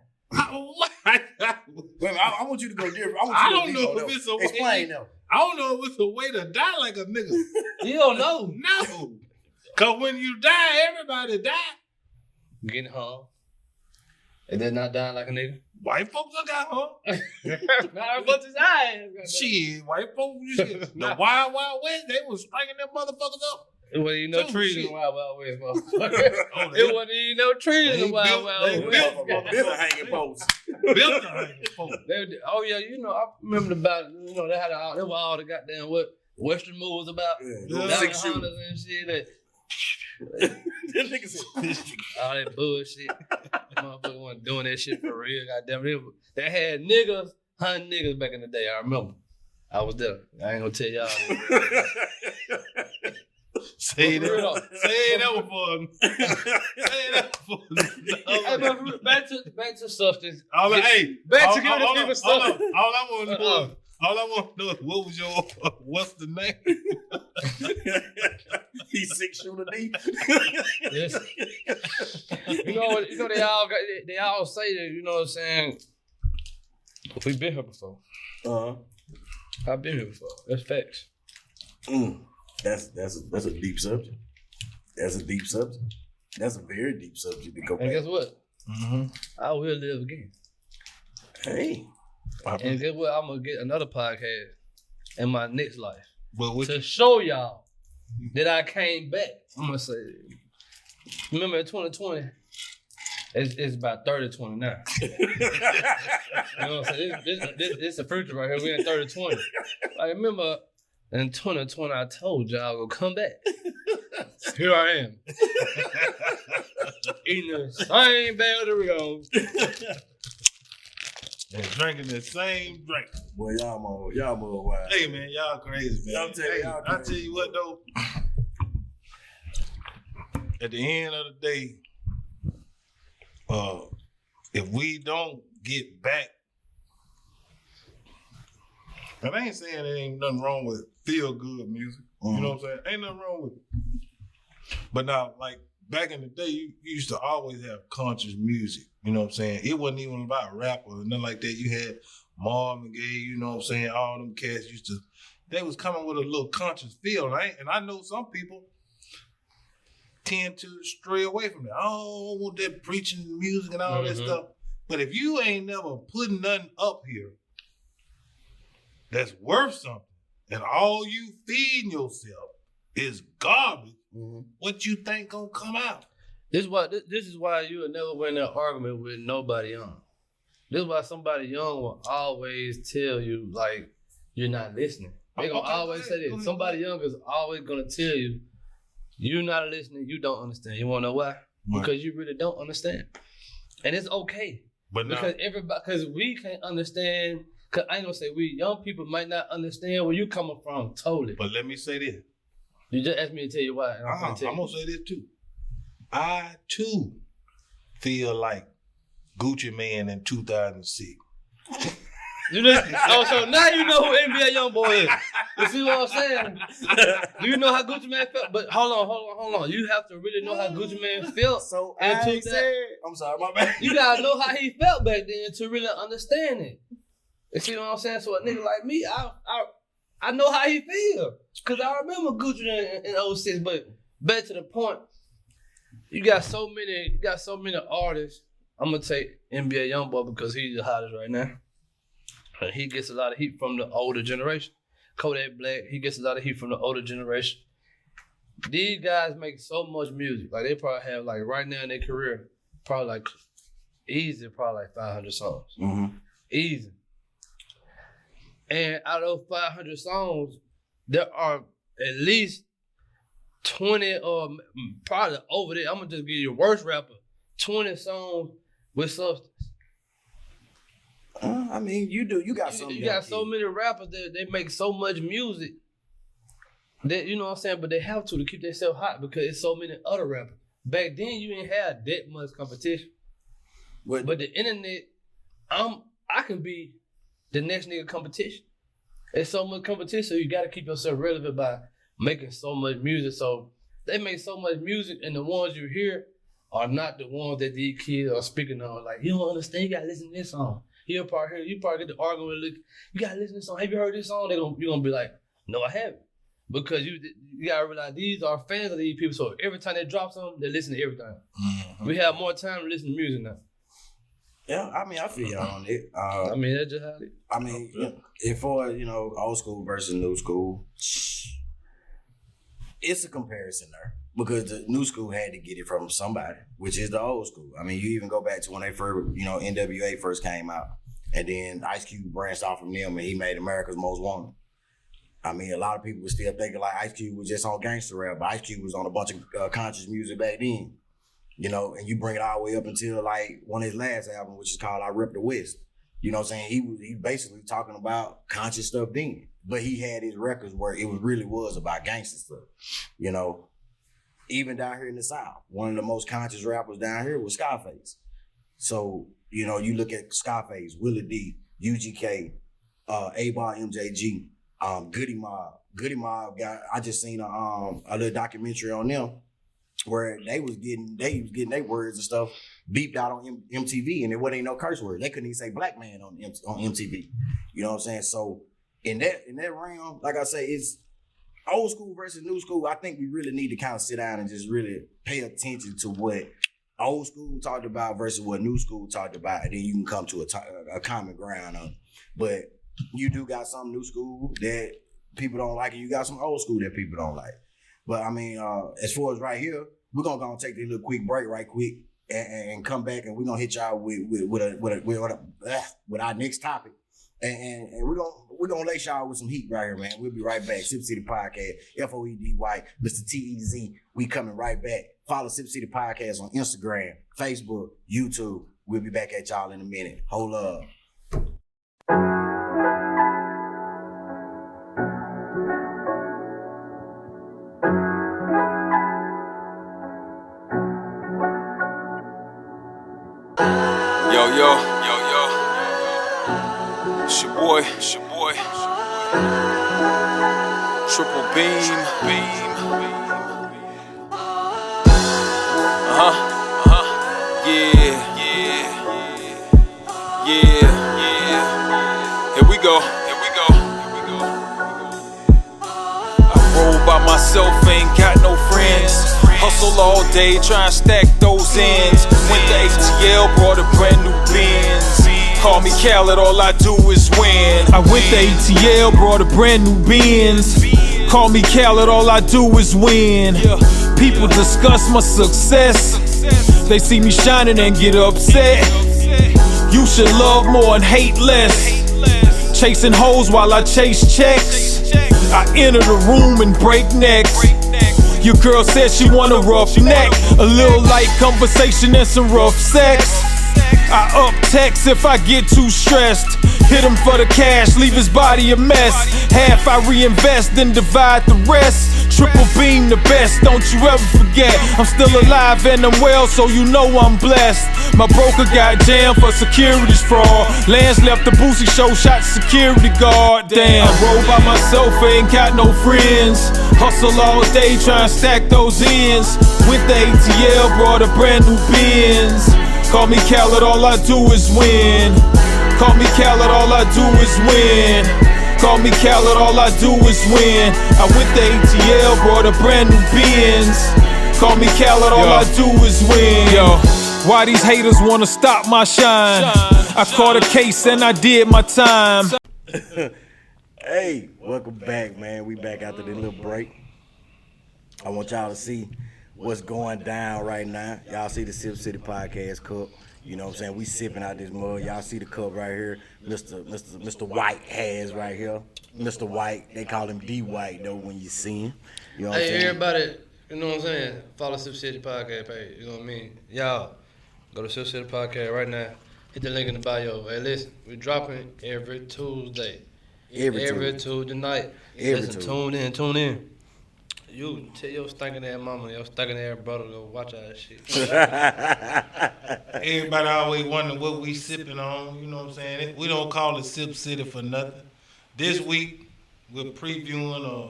Wait, I want you to go different. I don't know if it's a way. Explain though. I don't know if it's a way to die like a nigga. You don't know. No. Because when you die, everybody die. Getting hung. And then not dying like a nigga. White folks done got hung. Not as much as I am. Shit, white folks, the Wild Wild West, they was spranging them motherfuckers up. It wasn't even no trees in the Wild Wild West, motherfucker. It wasn't even no trees in the Wild Wild West. Built a hanging post. Built a hanging post. Oh yeah, I remember about they had they were all the goddamn what Western movies about Six shooters and shit. This nigga said all that bullshit. Motherfucker wasn't doing that shit for real. Goddamn it. They had niggas hunting niggas back in the day. I remember. I was there. I ain't gonna tell y'all that. Say that one for Say that for Back to substance. Back to giving the people substance. All I want to know is what's the name? He's 6 shooter deep. Yes. They all say that, you know what I'm saying? We've been here before. I've been here before. That's facts. That's a deep subject. That's a deep subject. That's a very deep subject to go back. And guess what? I will live again. Hey. And guess what? I'm gonna get another podcast in my next life to show y'all that I came back. I'm gonna say, remember in 2020, it's about 30-20 now. You know what I'm saying? This the future right here. We in 30-20. I remember in 2020, I told y'all I would come back. Here I am. Eating the same bag of Doritos. And drinking the same drink. Boy, y'all more wild. Hey man, y'all crazy, man. I tell you what though. At the end of the day, if we don't get back, and I ain't saying there ain't nothing wrong with feel good music. You know what I'm saying? Ain't nothing wrong with it. But now, like back in the day, you used to always have conscious music. You know what I'm saying? It wasn't even about rap or nothing like that. You had Marvin Gaye, you know what I'm saying? All them cats they was coming with a little conscious feel. And I know some people tend to stray away from that. I don't want that preaching music and all that stuff. But if you ain't never putting nothing up here that's worth something, and all you feeding yourself is garbage, what you think gonna come out? This is why you would never win an argument with nobody young. This is why somebody young will always tell you, like, you're not listening. They're going to always say this. Somebody young is always going to tell you, you're not listening, you don't understand. You want to know why? Right. Because you really don't understand. And it's okay. But because we can't understand, because I ain't going to say we, young people might not understand where you coming from totally. But let me say this. You just asked me to tell you why. And I'm going to say this too. I too feel like Gucci Man in 2006. So now you know who NBA YoungBoy is. You see what I'm saying? Do you know how Gucci Man felt? But hold on. You have to really know how Gucci Man felt. So I'm sorry, my bad. You gotta know how he felt back then to really understand it. You see what I'm saying? So a nigga like me, I know how he feel. Cause I remember Gucci in 06, but back to the point. You got so many artists. I'm gonna take NBA YoungBoy because he's the hottest right now. And he gets a lot of heat from the older generation. Kodak Black, he gets a lot of heat from the older generation. These guys make so much music. Like they probably have like right now in their career, probably like 500 songs. Easy. And out of those 500 songs, there are at least 20 or probably over there. I'm gonna just give you the worst rapper. 20 songs with substance. I mean, you got something. You got so many rappers that they make so much music that, you know what I'm saying, but they have to keep themselves hot because it's so many other rappers. Back then, you didn't have that much competition. But the internet, I can be the next nigga competition. There's so much competition, so you gotta keep yourself relevant by making so much music. So they make so much music, and the ones you hear are not the ones that these kids are speaking on. Like, you don't understand, you gotta listen to this song. You probably get the argument, look, you gotta listen to this song. Have you heard this song? You're gonna be like, no, I haven't. Because you gotta realize these are fans of these people, so every time they drop something, they listen to everything. Mm-hmm. We have more time to listen to music now. Yeah, I mean, I feel y'all on it. I mean, that's just how it is. I mean, if for, old school versus new school, it's a comparison there. Because the new school had to get it from somebody, which is the old school. I mean, you even go back to when they first, NWA first came out. And then Ice Cube branched off from them and he made America's Most Wanted. I mean, a lot of people were still thinking like Ice Cube was just on gangster rap, but Ice Cube was on a bunch of conscious music back then. And you bring it all the way up until like one of his last albums, which is called I Rep the West. You know what I'm saying? He basically talking about conscious stuff then. But he had his records where it really was about gangster stuff. Even down here in the South, one of the most conscious rappers down here was Scarface. So, you look at Scarface, Willie D, UGK, A-Bar MJG, Goody Mob. Goody Mob I just seen a little documentary on them where they was getting their words and stuff beeped out on MTV, and it wasn't no curse word. They couldn't even say black man on MTV. You know what I'm saying? So in that realm, like I say, it's old school versus new school. I think we really need to kind of sit down and just really pay attention to what old school talked about versus what new school talked about, and then you can come to a common ground on. But you do got some new school that people don't like, and you got some old school that people don't like. But I mean, as far as right here, we're gonna go and take this little quick break right quick and come back, and we're gonna hit y'all with our next topic. And we're gonna lace y'all with some heat right here, man. We'll be right back. Sipp City Podcast, FOEDY, Mr. TEZ. We coming right back. Follow Sipp City Podcast on Instagram, Facebook, YouTube. We'll be back at y'all in a minute. Hold up. Yo. It's your boy. Triple beam. Yeah. Here we go. I roll by myself, ain't got no friends. Hustle all day, try and stack those ends. Went to ATL, brought a brand new Benz. Call me Khaled, all I do is win. I went to ATL, brought a brand new Benz. Call me Khaled, all I do is win. People discuss my success. They see me shining and get upset. You should love more and hate less. Chasing hoes while I chase checks. I enter the room and break necks. Your girl said she want a rough neck, a little light conversation and some rough sex. I up text if I get too stressed. Hit him for the cash, leave his body a mess. Half I reinvest, then divide the rest. Triple beam the best, don't you ever forget. I'm still alive and I'm well, so you know I'm blessed. My broker got jammed for securities fraud. Lance left the Boosie show, shot security guard. Damn, I roll by myself, ain't got no friends. Hustle all day, try and stack those ends. Went to ATL, brought a brand new Benz. Call me Khaled, all I do is win. Call me Khaled, all I do is win. Call me Khaled, all I do is win. I went to ATL, brought a brand new Benz. Call me Khaled, all I do is win. Yo, why these haters wanna stop my shine? I caught a case and I did my time. Hey, welcome back, man. We back after this little break. I want y'all to see what's going down right now. Y'all see the Sipp City Podcast Cup. You know what I'm saying? We sipping out this mug. Y'all see the cup right here. Mr. White has right here. Mr. White, they call him D White though when you see him. You know what I'm saying? Everybody, you know what I'm saying? Follow Sipp City Podcast page. You know what I mean? Y'all, go to Sipp City Podcast right now. Hit the link in the bio. Hey, listen, we dropping every Tuesday. Every Tuesday night. Listen, tune in. You tell your stinking ass mama, your stinking ass brother, go watch all that shit. Everybody always wonder what we sipping on. You know what I'm saying? We don't call it Sipp City for nothing. This week we're previewing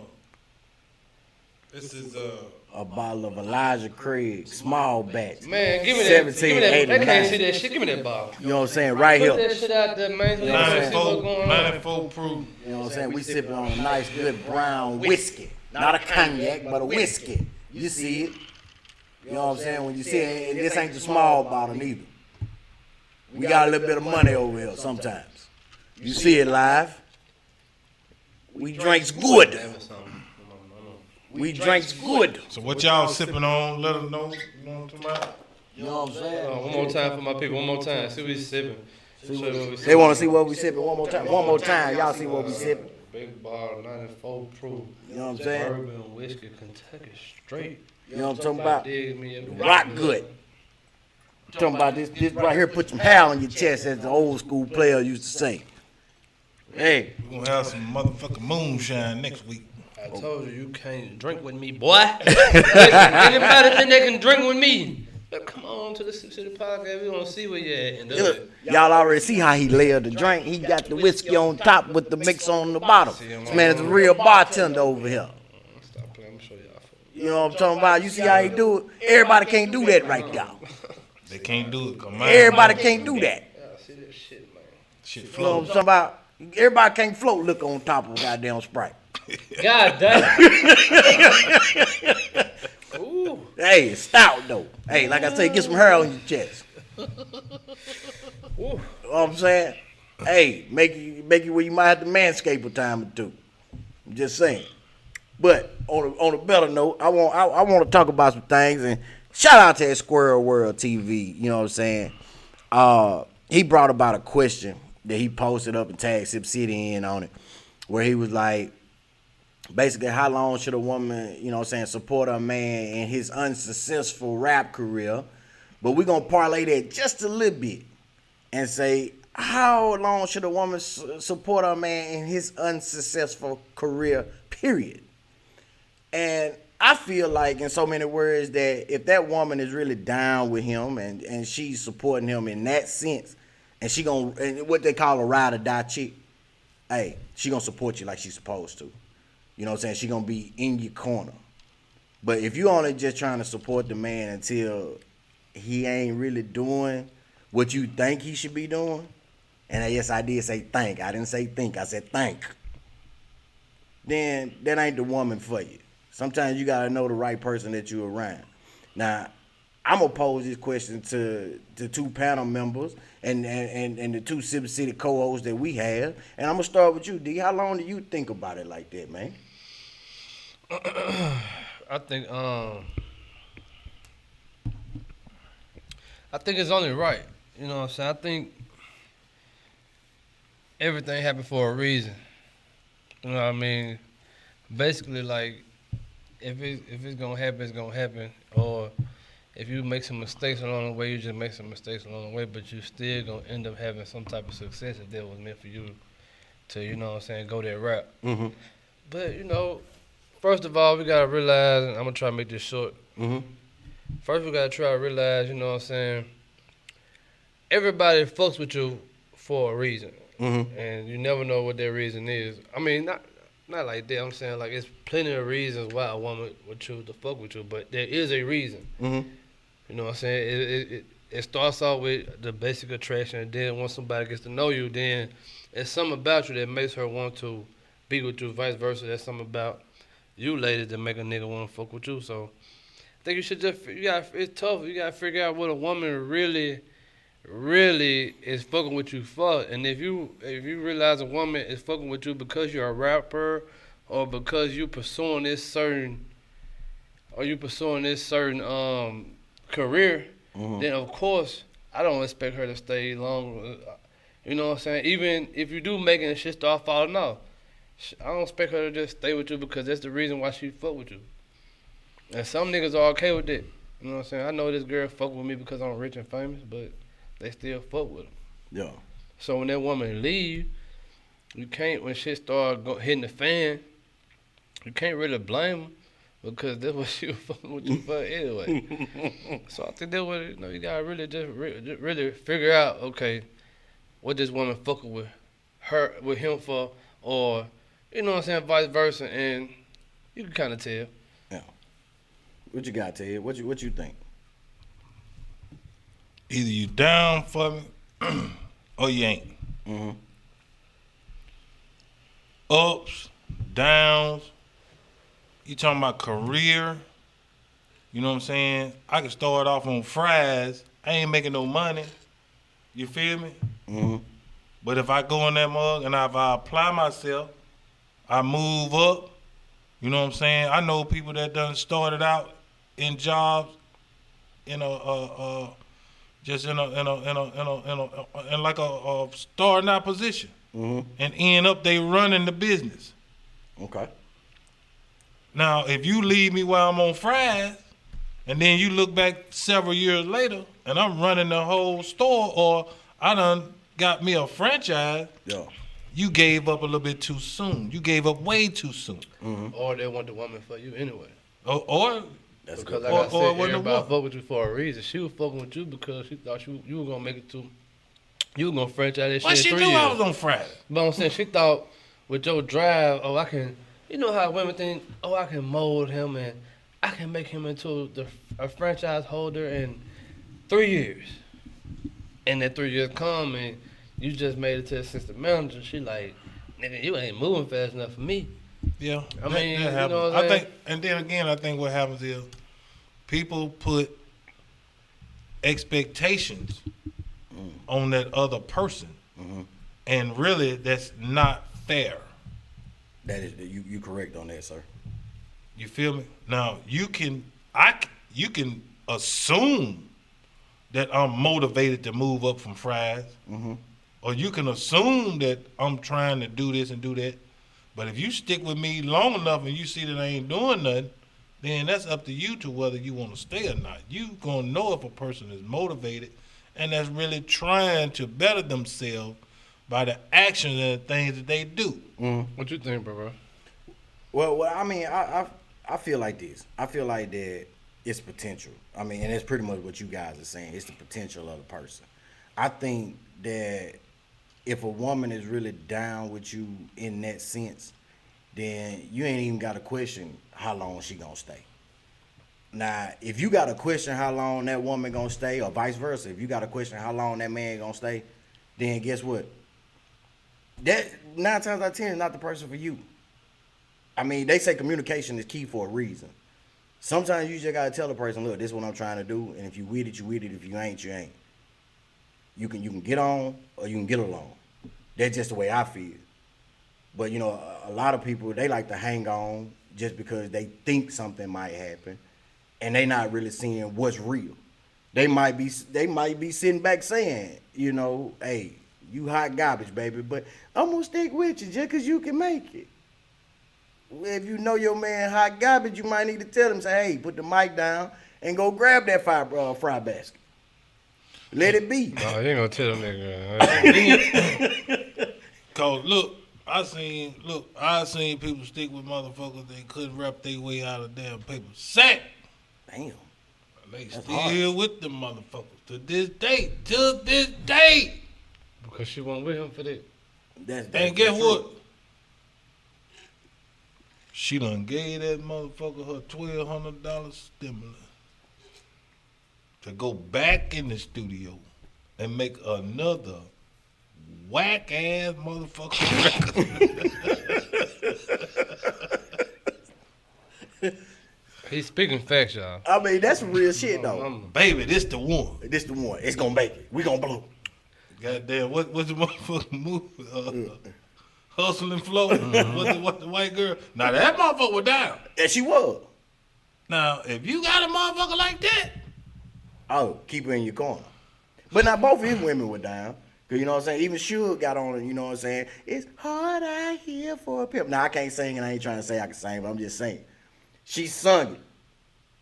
this is a bottle of Elijah Craig, small batch. Man, give me that. 1789. They can't see that shit. Give me that bottle. You know what I'm saying? Right here. Put that shit out there, man. So 94 proof. You know what I'm saying? We sipping on a nice, good brown whiskey. Not a cognac, but a whiskey. You see it. You know what I'm saying? When you see it, and this ain't the small bottle neither. We got a little bit of money over here sometimes. You see it live. We drinks good. We drinks good. So what y'all sipping on? Let us know. You know what I'm talking about? You know what I'm saying? One more time for my people. One more time. See what we sipping. They want to see what we sipping one more time. One more time. Y'all see what we sipping. Big bottle, 94 proof. You know what I'm saying? Bourbon, whiskey, Kentucky straight. You know what I'm talking about? Dig me up. Rock good. Talking about this right here, put some hair on your chest, as the old school player used to say. Hey. We're going to have some motherfucking moonshine next week. I told you can't drink with me, boy. Anybody think they can drink with me? Come on to the Sipp City Podcast. We want to see where you at. Look, y'all already see how he layered the drink. He got the whiskey on top with the mix on the bottom. This man is a real bartender over here. Stop playing. I'm show y'all. You know what I'm talking about? You see how he do it? Everybody can't do that right now. They can't do it. Come on. Everybody can't do that. Yeah, see that shit, man. Shit You know what I'm flows. talking about? Everybody can't float liquor on top of a goddamn Sprite. God damn. Ooh. Hey, it's stout though. Hey, like I say, get some hair on your chest. Ooh. You know what I'm saying? Hey, make you where you might have to manscape a time or two. I'm just saying. But on a better note, I want to talk about some things, and shout out to that Squirrel World TV. You know what I'm saying? He brought about a question that he posted up and tagged Sipp City in on it, where he was like, basically, how long should a woman, you know what I'm saying, support a man in his unsuccessful rap career? But we're going to parlay that just a little bit and say, how long should a woman support a man in his unsuccessful career, period? And I feel like, in so many words, that if that woman is really down with him and she's supporting him in that sense, and she and what they call a ride or die chick, hey, she gonna support you like she's supposed to. You know what I'm saying? She gonna be in your corner. But if you only just trying to support the man until he ain't really doing what you think he should be doing, and yes, I did say think. I didn't say think. I said think. Then that ain't the woman for you. Sometimes you gotta know the right person that you're around. Now, I'm gonna pose this question to two panel members and the two Sipp City co-hosts that we have, and I'm gonna start with you, D. How long do you think about it like that, man? I think it's only right. You know what I'm saying? I think everything happened for a reason. You know what I mean? Basically, like, if it's gonna happen, it's gonna happen. Or if you make some mistakes along the way, you just make some mistakes along the way, but you still gonna end up having some type of success if that was meant for you to, you know what I'm saying, go that route. Mm-hmm. But, you know, first of all, we gotta realize, and I'm gonna try to make this short. Mm-hmm. First, we gotta try to realize, you know what I'm saying, everybody fucks with you for a reason. Mm-hmm. And you never know what their reason is. I mean, not like that. I'm saying, like, it's plenty of reasons why a woman would choose to fuck with you, but there is a reason. Mm-hmm. You know what I'm saying? It starts off with the basic attraction, and then once somebody gets to know you, then there's something about you that makes her want to be with you, vice versa. There's something about you ladies that make a nigga want to fuck with you. So I think you should it's tough. You got to figure out what a woman really is fucking with you for. And if you realize a woman is fucking with you because you're a rapper or because you pursuing this certain career, Mm-hmm. then of course I don't expect her to stay long. You know what I'm saying? Even if you do make it and shit start falling off, I don't expect her to just stay with you because that's the reason why she fuck with you. And some niggas are okay with that. You know what I'm saying? I know this girl fuck with me because I'm rich and famous, but they still fuck with her. Yeah. So when that woman leave, you can't, when shit start hitting the fan, you can't really blame her because that's what she was fucking with you for anyway. So I think that what, you gotta really just really figure out, okay, what this woman fucking with him for, or, you know what I'm saying, vice versa, and you can kind of tell. Yeah. What you got, Ted? What you think? Either you down for me or you ain't. Mm-hmm. Ups, downs. You talking about career. You know what I'm saying? I can start off on fries. I ain't making no money. You feel me? Mm-hmm. But if I go in that mug and if I apply myself, I move up. You know what I'm saying? I know people that done started out in jobs in a just in like a starting out position, and end up they running the business. Okay. Now, if you leave me while I'm on fries, and then you look back several years later, and I'm running the whole store, or I done got me a franchise, Yeah. you gave up a little bit too soon. You gave up way too soon. Mm-hmm. Or they want the woman for you anyway. Or That's because good. like I said, when the everybody woman- fuck with you for a reason. She was fucking with you because she thought you were gonna make it to, you were gonna franchise that Why shit she in knew 3 years. I was on Friday? But I'm saying she thought with your drive, oh, I can, you know how women think, oh, I can mold him and I can make him into a franchise holder in 3 years. And that 3 years come and you just made it to assistant manager. She like, nigga, you ain't moving fast enough for me. Yeah, I mean, you happens. know what I'm I saying? think, and then again, I think what happens is people put expectations on that other person, and really that's not fair. That is you correct on that, sir. You feel me? Now you can assume that I'm motivated to move up from fries, or you can assume that I'm trying to do this and do that. But if you stick with me long enough and you see that I ain't doing nothing, then that's up to you to whether you want to stay or not. You gonna know if a person is motivated and that's really trying to better themselves by the actions and the things that they do. What you think, bro? Well, I mean, I feel like this. I feel like that it's potential. I mean, and that's pretty much what you guys are saying. It's the potential of the person. I think that if a woman is really down with you in that sense, then you ain't even got to question how long she gonna stay. Now, if you got to question how long that woman gonna stay, or vice versa, if you got to question how long that man gonna stay, then guess what? That 9 times out of 10 is not the person for you. I mean, they say communication is key for a reason. Sometimes you just gotta tell the person, look, this is what I'm trying to do, and if you with it, you with it. If you ain't, you ain't. You can get on or you can get along. That's just the way I feel. But you know, a lot of people, they like to hang on just because they think something might happen, and they not really seeing what's real. They might be sitting back saying, you know, hey, you hot garbage, baby, but I'm gonna stick with you just cause you can make it. If you know your man hot garbage, you might need to tell him, say, hey, put the mic down and go grab that fry basket. Let it be. No, you ain't gonna tell them nigga. Cause look, I seen people stick with motherfuckers they couldn't rap their way out of damn paper sack. Damn. They That's still harsh. with them motherfuckers to this day. To this day. Because she wasn't with him for that. And guess what? She done gave that motherfucker her $1,200 stimulus to go back in the studio and make another whack ass motherfucker record. He's speaking facts, y'all. I mean, that's some real shit, though. Baby, this the one. This the one. It's gonna make it. We gonna blow. Goddamn, what's the motherfucking movie? Hustle and Flow. What the white girl? Now that motherfucker was down. And she was. Now, if you got a motherfucker like that, Oh, keep her in your corner. But not both of his women were down. Cause you know what I'm saying? Even Suge got on it, you know what I'm saying? It's hard out here for a pimp. Now I can't sing and I ain't trying to say I can sing, but I'm just saying. She sung it.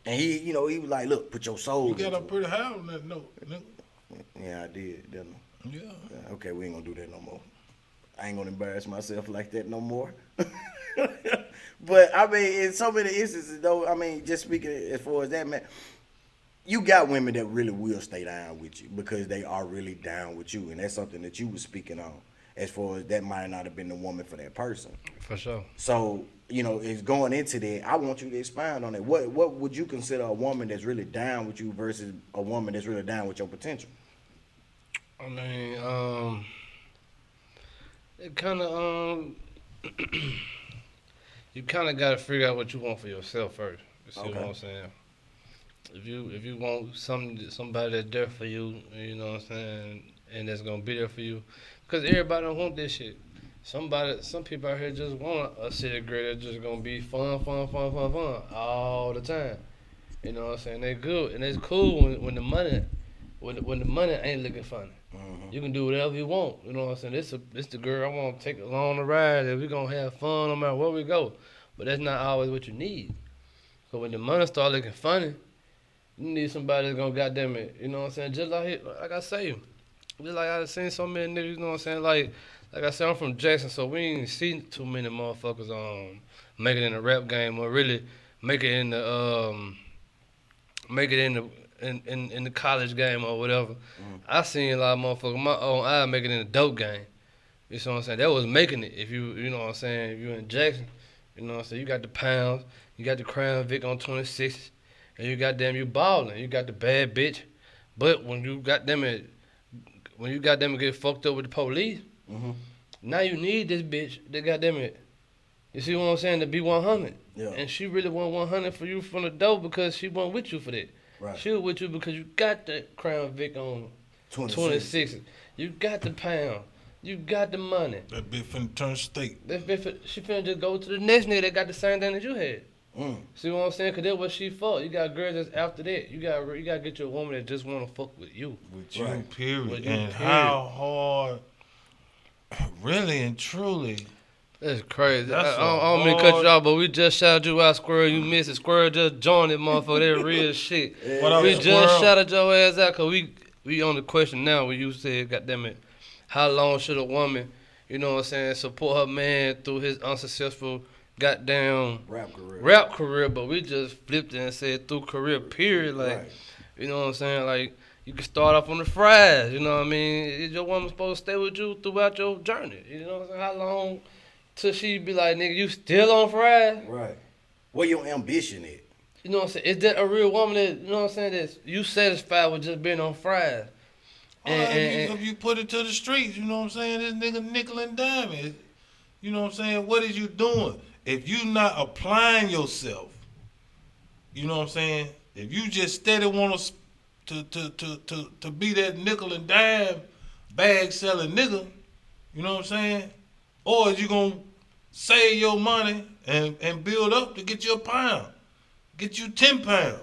And he, you know, he was like, look, put your soul You got into up pretty high on that note. Yeah, I did, didn't I? Yeah. Okay, we ain't gonna do that no more. I ain't gonna embarrass myself like that no more. But I mean, in so many instances though, I mean, just speaking as far as that, man, you got women that really will stay down with you because they are really down with you. And that's something that you were speaking on as far as that might not have been the woman for that person. For sure. So, you know, it's going into that. I want you to expound on it. What would you consider a woman that's really down with you versus a woman that's really down with your potential? I mean, it kind of, you kind of got to figure out what you want for yourself first. You see what I'm saying? If you want somebody that's there for you, you know what I'm saying, and that's gonna be there for you, because everybody don't want this shit. Some people out here just want a city girl that's just gonna be fun all the time. You know what I'm saying? They good and it's cool when the money ain't looking funny. Mm-hmm. You can do whatever you want. You know what I'm saying? This the girl I want to take along the ride, and we gonna have fun no matter where we go. But that's not always what you need. So when the money start looking funny, you need somebody that's gonna goddamn it. You know what I'm saying? Just like I say, just like I seen so many niggas. You know what I'm saying? Like I said, I'm from Jackson, so we ain't seen too many motherfuckers make it in the rap game or really make it in the in the college game or whatever. I seen a lot of motherfuckers my own eye make it in the dope game. You know what I'm saying? That was making it. If you know what I'm saying, if you in Jackson, you know what I'm saying, you got the pounds, you got the Crown Vic on 26, and you you ballin', you got the bad bitch. But when you got them get fucked up with the police, now you need this bitch that goddamn it. You see what I'm saying? To be 100. Yeah. And she really want 100 for you from the door because she wasn't with you for that. Right. She was with you because you got the Crown Vic on 26. You got the pound. You got the money. That bitch finna turn state. She finna just go to the next nigga that got the same thing that you had. See what I'm saying? Because that's what she for. You got girls that's after that. You got to get you a woman that just want to fuck with you. With you, Right. period. With you, and period. how hard, really and truly. That's crazy. That's I don't mean to cut you hard- off, but we just shouted you out, Squirrel. You missed it. Squirrel just joined it, motherfucker. That real shit. What up, We just Squirrel? shouted your ass out because we on the question now where you said, goddamn it, how long should a woman, you know what I'm saying, support her man through his unsuccessful goddamn rap career, but we just flipped it and said through career period. Like, Right. you know what I'm saying? Like, you can start off on the fries, you know what I mean? Is your woman supposed to stay with you throughout your journey? You know what I'm saying? How long till she be like, nigga, you still on fries? Right. Where your ambition is. You know what I'm saying? Is that a real woman that, you know what I'm saying, that you satisfied with just being on fries? If you put it to the streets, you know what I'm saying? This nigga nickel and diamond. You know what I'm saying? What is you doing? If you not applying yourself, you know what I'm saying? If you just steady want to be that nickel and dime bag selling nigga, you know what I'm saying? Or is you gonna save your money and build up to get you a pound, get you 10 pounds?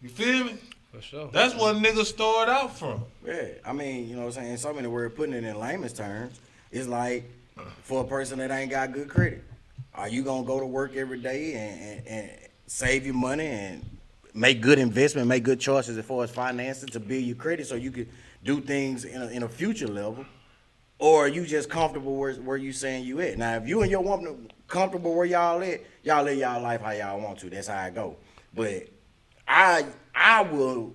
You feel me? For sure. That's what niggas start out from. Yeah. I mean, you know what I'm saying? In so many words, putting it in layman's terms, it's like for a person that ain't got good credit. Are you gonna go to work every day and save your money and make good investment, make good choices as far as financing to build your credit so you could do things in a future level? Or are you just comfortable where you saying you at? Now, if you and your woman comfortable where y'all at, y'all live y'all life how y'all want to. That's how I go. But I will,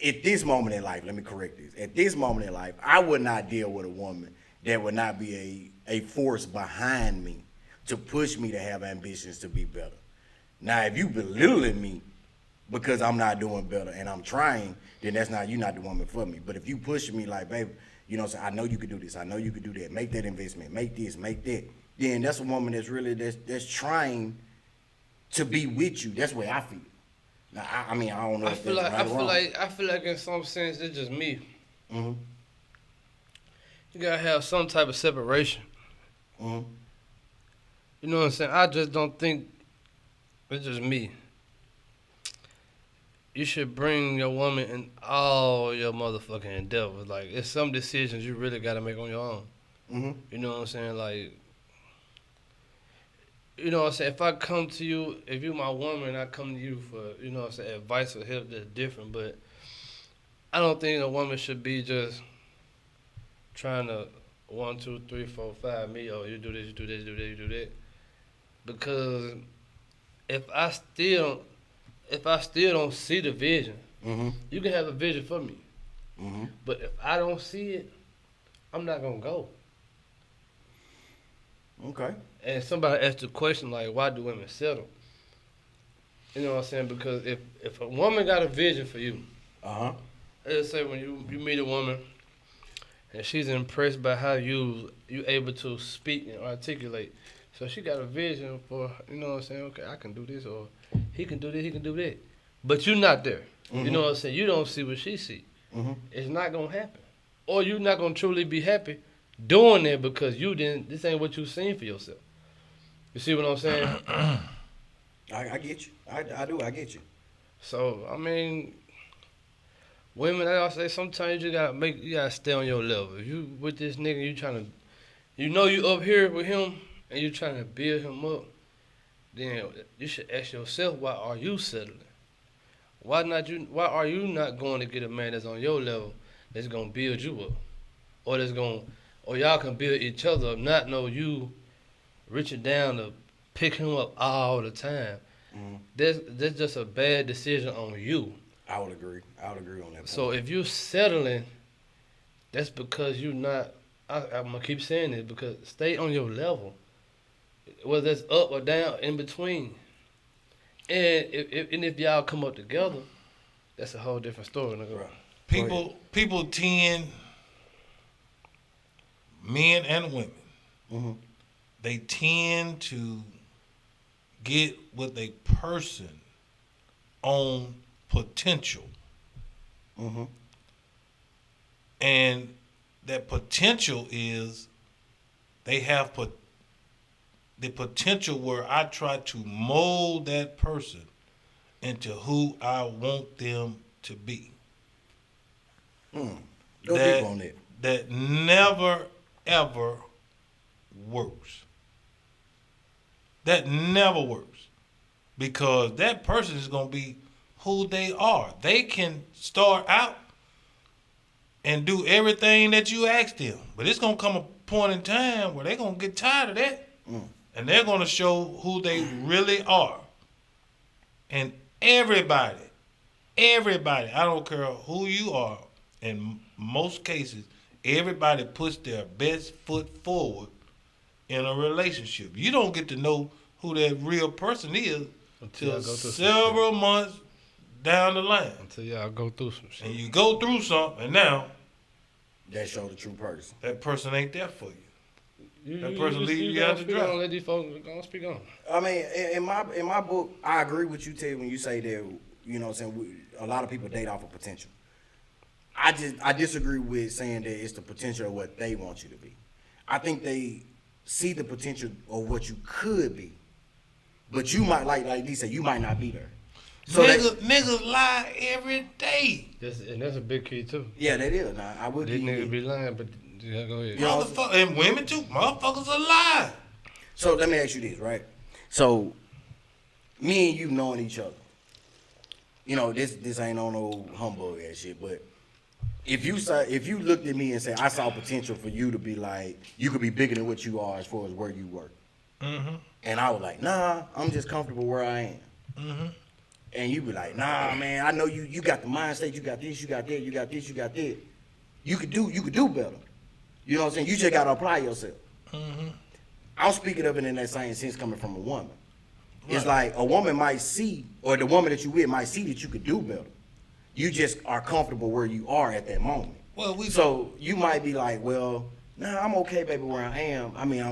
at this moment in life, let me correct this. At this moment in life, I would not deal with a woman that would not be a force behind me to push me to have ambitions to be better. Now, if you belittling me because I'm not doing better and I'm trying, then you're not the woman for me. But if you push me like, baby, you know what I'm saying, I know you could do this, I know you could do that, make that investment, make this, make that, then that's a woman that's really, that's trying to be with you. That's the way I feel. Now, I mean, I don't know if that's right or wrong. I feel like in some sense, it's just me. Mm-hmm. You gotta have some type of separation. Mm-hmm. You know what I'm saying? I just don't think it's just me. you should bring your woman in all your motherfucking endeavors. Like, it's some decisions you really got to make on your own. Mm-hmm. You know what I'm saying? Like, you know what I'm saying? If I come to you, if you my woman, I come to you for, you know what I'm saying, advice or help, that's different. But I don't think a woman should be just trying to 1, 2, 3, 4, 5 me. Oh, you do this, you do this, you do this, you do that. Because if I still don't see the vision, Mm-hmm. you can have a vision for me. Mm-hmm. But if I don't see it, I'm not gonna go. Okay. And somebody asked the question like, why do women settle? You know what I'm saying? Because if a woman got a vision for you, Uh-huh. let's say when you meet a woman and she's impressed by how you able to speak and articulate. So she got a vision for, you know what I'm saying, okay, I can do this, or he can do this, he can do that. But you're not there. Mm-hmm. You know what I'm saying? You don't see what she see. Mm-hmm. It's not gonna happen. Or you're not gonna truly be happy doing it because this ain't what you seen for yourself. You see what I'm saying? I get you. I do. I get you. So, I mean, women, I say sometimes you gotta stay on your level. If you with this nigga, you know you up here with him and you trying to build him up, then you should ask yourself, why are you settling? Why are you not going to get a man that's on your level that's gonna build you up? Or y'all can build each other up, not know you reaching down to pick him up all the time. Mm-hmm. That's just a bad decision on you. I would agree. I would agree on that point. So if you're settling, that's because you're not. I'm gonna keep saying this because stay on your level, whether it's up or down, in between. And if y'all come up together, that's a whole different story. Right. People tend, men and women, Mm-hmm. they tend to get with a person on potential. Mm-hmm. And that potential is they have the potential where I try to mold that person into who I want them to be. Go deep on that. That never, ever works. That never works. Because that person is going to be who they are. They can start out and do everything that you ask them. But it's going to come a point in time where they're going to get tired of that. And they're going to show who they really are. And everybody, I don't care who you are, in most cases, everybody puts their best foot forward in a relationship. You don't get to know who that real person is until several months down the line. Until y'all go through some shit. And you go through something, and now That show the true person. that person ain't there for you. That person leave you out the draft. Let these folks go speak on. I mean, in my book, I agree with you, Ted, when you say that, you know what I'm saying, a lot of people date off of potential. I disagree with saying that it's the potential of what they want you to be. I think they see the potential of what you could be, but you might, like D said, you might not be there. So niggas lie every day. And that's a big key too. Yeah, that is. Now, I would. These niggas be lying, but yeah, go ahead. And women too. Motherfuckers are lying. So let me ask you this, right? So me and you knowing each other, you know, this ain't on no humbug ass shit, but if you looked at me and said I saw potential for you to be like, you could be bigger than what you are as far as where you work, and I was like, nah, I'm just comfortable where I am, and you be like, nah, man, I know you got the mindset, you got this, you got that, you got this, you got that, you could do better. You know what I'm saying? You just gotta apply yourself. I'm speaking of it in that same sense coming from a woman. Right. It's like a woman might see, or the woman that you with might see that you could do better. You just are comfortable where you are at that moment. So you might be like, well, nah, I'm okay, baby, where I am. I mean,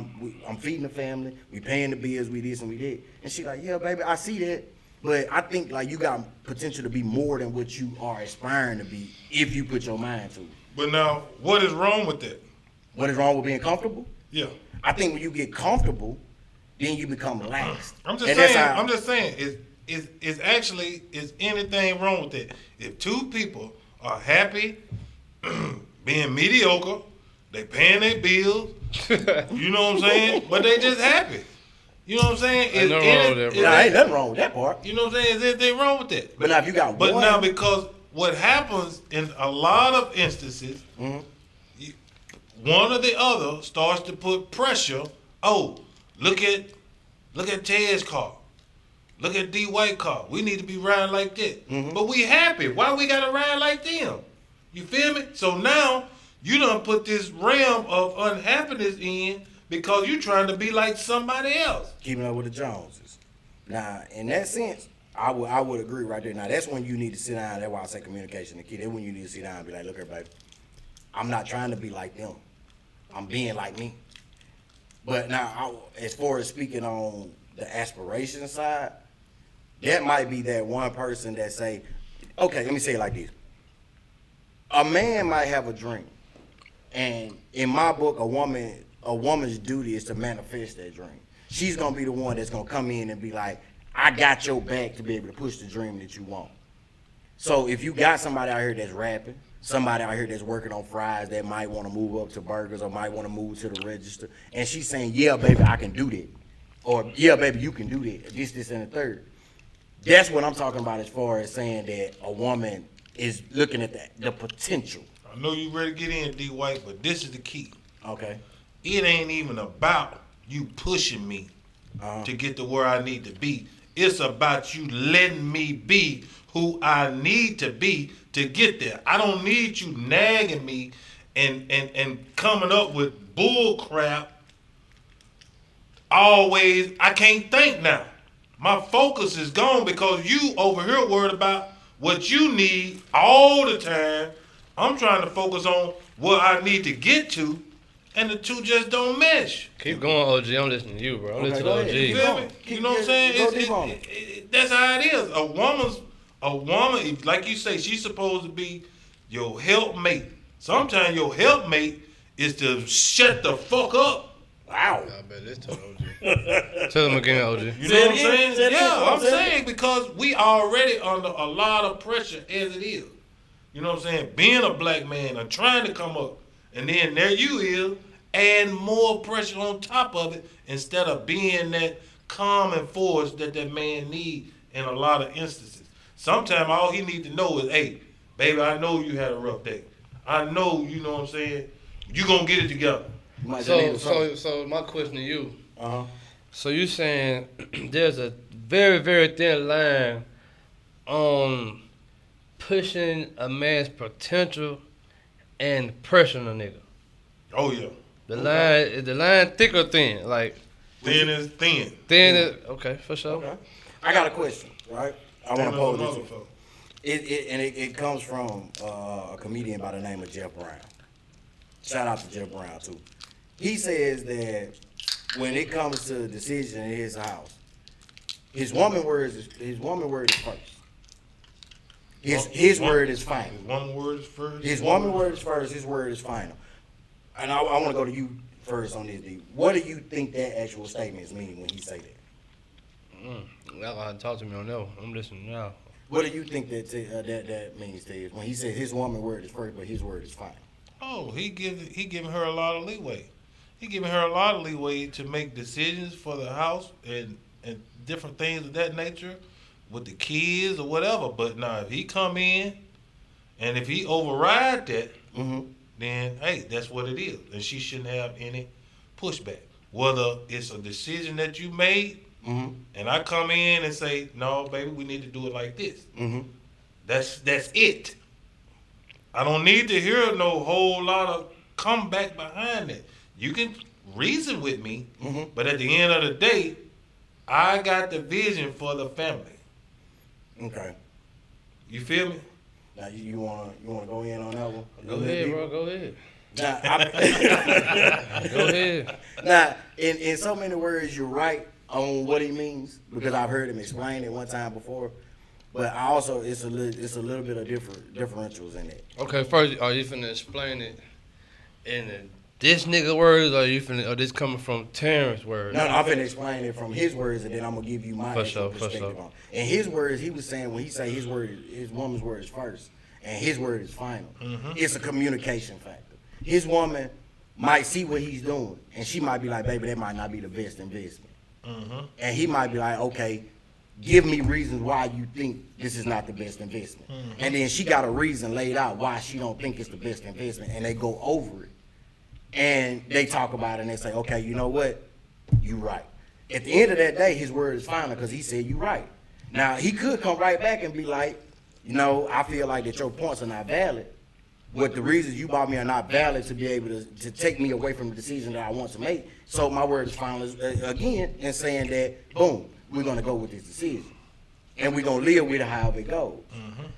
I'm feeding the family, we paying the bills, we this and we that. And she like, yeah, baby, I see that. But I think like you got potential to be more than what you are aspiring to be if you put your mind to it. But now, what is wrong with that? What is wrong with being comfortable? Yeah. I think when you get comfortable, then you become lax. I'm just saying, is anything wrong with that? If two people are happy, being mediocre, they paying their bills, you know what I'm saying? But they just happy. You know what I'm saying? Ain't nothing wrong with that, bro. Ain't nothing wrong with that part. You know what I'm saying? Is anything wrong with that? But now if you got But one, now because what happens in a lot of instances, one or the other starts to put pressure. Oh, look at Ted's car. Look at D White car. We need to be riding like that. But we happy. Why we gotta ride like them? You feel me? So now you done put this realm of unhappiness in because you trying to be like somebody else. keeping up with the Joneses. Now, in that sense, I would agree right there. Now, that's when you need to sit down. That's why I say communication the key. That's when you need to sit down and be like, look, everybody, I'm not trying to be like them. I'm being like me. But now, as far as speaking on the aspiration side, that might be that one person that say, okay, let me say it like this. A man might have a dream. And in my book, a woman's duty is to manifest that dream. She's going to be the one that's going to come in and be like, I got your back to be able to push the dream that you want. So if you got somebody out here that's rapping, somebody out here that's working on fries that might want to move up to burgers or might want to move to the register, and she's saying, yeah, baby, I can do that. Or, yeah, baby, you can do that. This, and the third. That's what I'm talking about as far as saying that a woman is looking at the potential. I know you ready to get in, D White, but this is the key. Okay. It ain't even about you pushing me to get to where I need to be. It's about you letting me be who I need to be to get there. I don't need you nagging me and coming up with bull crap. Always, I can't think now. My focus is gone because you over here worried about what you need all the time. I'm trying to focus on what I need to get to, and the two just don't mesh. Keep going, OG. I'm listening to you, bro. I'm listening to OG. You feel me? You know what I'm saying? That's how it is. A woman, like you say, she's supposed to be your helpmate. Sometimes your helpmate is to shut the fuck up. Wow. I bet this tell OG. Tell him again, OG. You know what I'm saying? Yeah, I'm saying because we already under a lot of pressure as it is. You know what I'm saying? Being a black man and trying to come up, and then there you is, add more pressure on top of it instead of being that calming force that man need in a lot of instances. Sometimes all he need to know is, hey, baby, I know you had a rough day. I know, you know what I'm saying? You gonna get it together. So my question to you. So you saying there's a very, very thin line on pushing a man's potential and pressuring a nigga. Oh yeah. The line thick or thin? Like thin is thin. Thin is okay for sure. Okay. I got a question, right? I want to pose this to you. It comes from a comedian by the name of Jeff Brown. Shout out to Jeff Brown too. He says that when it comes to the decision in his house, his woman word is first. His word is final. His woman word is first. His woman word is first. His word is final. And I want to go to you first on this, D. What do you think that actual statement is meaning when he say that? Y'all gonna talk to me on that one. I'm listening now. What do you think that means to you when he says his woman word is first, but his word is final? Oh, he giving her a lot of leeway. He giving her a lot of leeway to make decisions for the house and different things of that nature with the kids or whatever. But now, if he come in and if he override that, then hey, that's what it is, and she shouldn't have any pushback. Whether it's a decision that you made, and I come in and say, no, baby, we need to do it like this. That's it. I don't need to hear no whole lot of comeback behind it. You can reason with me, but at the end of the day, I got the vision for the family. Okay. You feel me? Now you wanna go in on that one? Go ahead, bro. Go ahead. Now, Go ahead. Now, in so many words, you're right on what he means because I've heard him explain it one time before. But I also it's a little bit of differentials in it. Okay, first, are you finna explain it in this nigga words, or this coming from Terrence words? No, I'm finna explain it from his words, and then I'm gonna give you my perspective on it. In his words, he was saying when he say his woman's word is first, and his word is final. It's a communication factor. His woman might see what he's doing, and she might be like, baby, that might not be the best investment. And he might be like, okay, give me reasons why you think this is not the best investment. And then she got a reason laid out why she don't think it's the best investment, and they go over it. And they talk about it and they say, okay, you know what? You right. At the end of that day, his word is final because he said you right. Now, he could come right back and be like, you know, I feel like that your points are not valid. But the reasons you bought me are not valid to be able to take me away from the decision that I want to make. So my word is final again in saying that, boom, we're going to go with this decision. And we're going to live with it however it goes.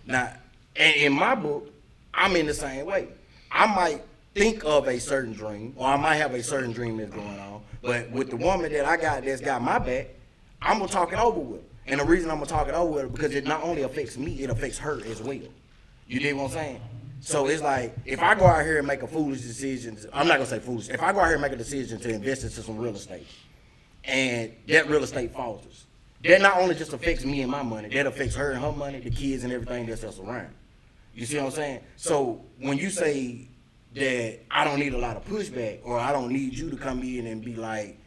Now, and in my book, I'm in the same way. I might think of a certain dream, or I might have a certain dream that's going on, but with the woman that I got that's got my back, I'm gonna talk it over with her. And the reason I'm gonna talk it over with her because it not only affects me, it affects her as well. You dig what I'm saying? So it's like if I go out here and make a foolish decision, I'm not gonna say foolish. If I go out here and make a decision to invest into some real estate, and that real estate falters, that not only just affects me and my money, that affects her and her money, the kids and everything that's around. You see what I'm saying? So when you say that I don't need a lot of pushback, or I don't need you to come in and be like,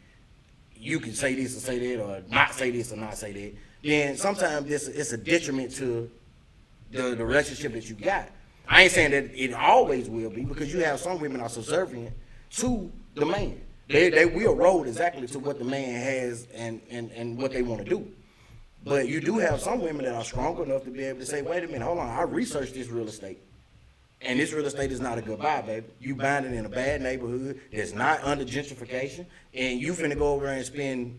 you can say this or say that, or not say this or not say that, then sometimes it's a detriment to the relationship that you got. I ain't saying that it always will be, because you have some women are subservient to the man. They will roll exactly to what the man has and what they want to do. But you do have some women that are strong enough to be able to say, wait a minute, hold on, I researched this real estate. And this real estate is not a good buy, baby. You buying it in a bad neighborhood that's not under gentrification, and you finna go over there and spend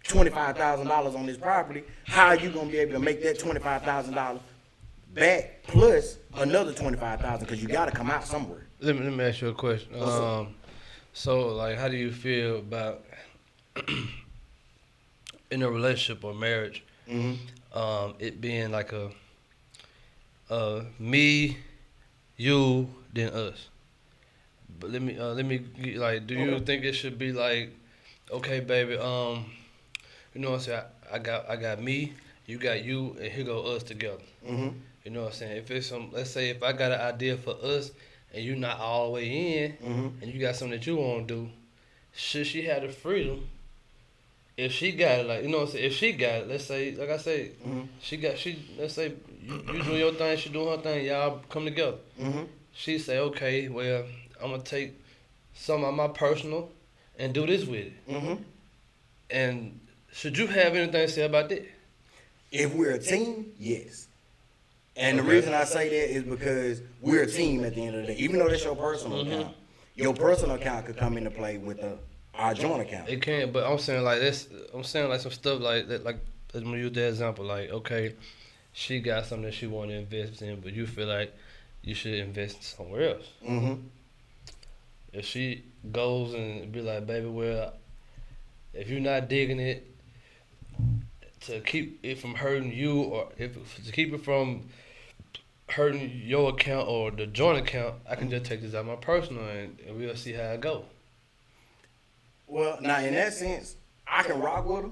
$25,000 on this property. How are you gonna be able to make that $25,000 back plus another $25,000? Because you gotta come out somewhere. Let me ask you a question. So, like, how do you feel about in a relationship or marriage, it being like a me, you, then us? But let me like, do you think it should be like, okay, baby, you know what I'm saying? I got me, you got you, and here go us together. You know what I'm saying? If it's let's say if I got an idea for us and you not all the way in, and you got something that you want to do, should she have the freedom? If she got it, like, you know what I'm saying? If she got it, let's say, like I said, let's say you doing your thing, she doing her thing, y'all come together. She say, okay, well, I'm gonna take some of my personal and do this with it. And should you have anything to say about that? If we're a team, yes. And the reason I say that is because we're a team at the end of the day. Even though that's your personal account, your personal account could come into play with our joint account. It can, but I'm saying like this. I'm saying like some stuff like that. Like, let me use that example. Like, okay, she got something that she want to invest in, but you feel like you should invest somewhere else. If she goes and be like, baby, well, if you're not digging it, to keep it from hurting you, or to keep it from hurting your account or the joint account, I can just take this out of my personal and we'll see how it go. Well, now in that sense, I can rock with her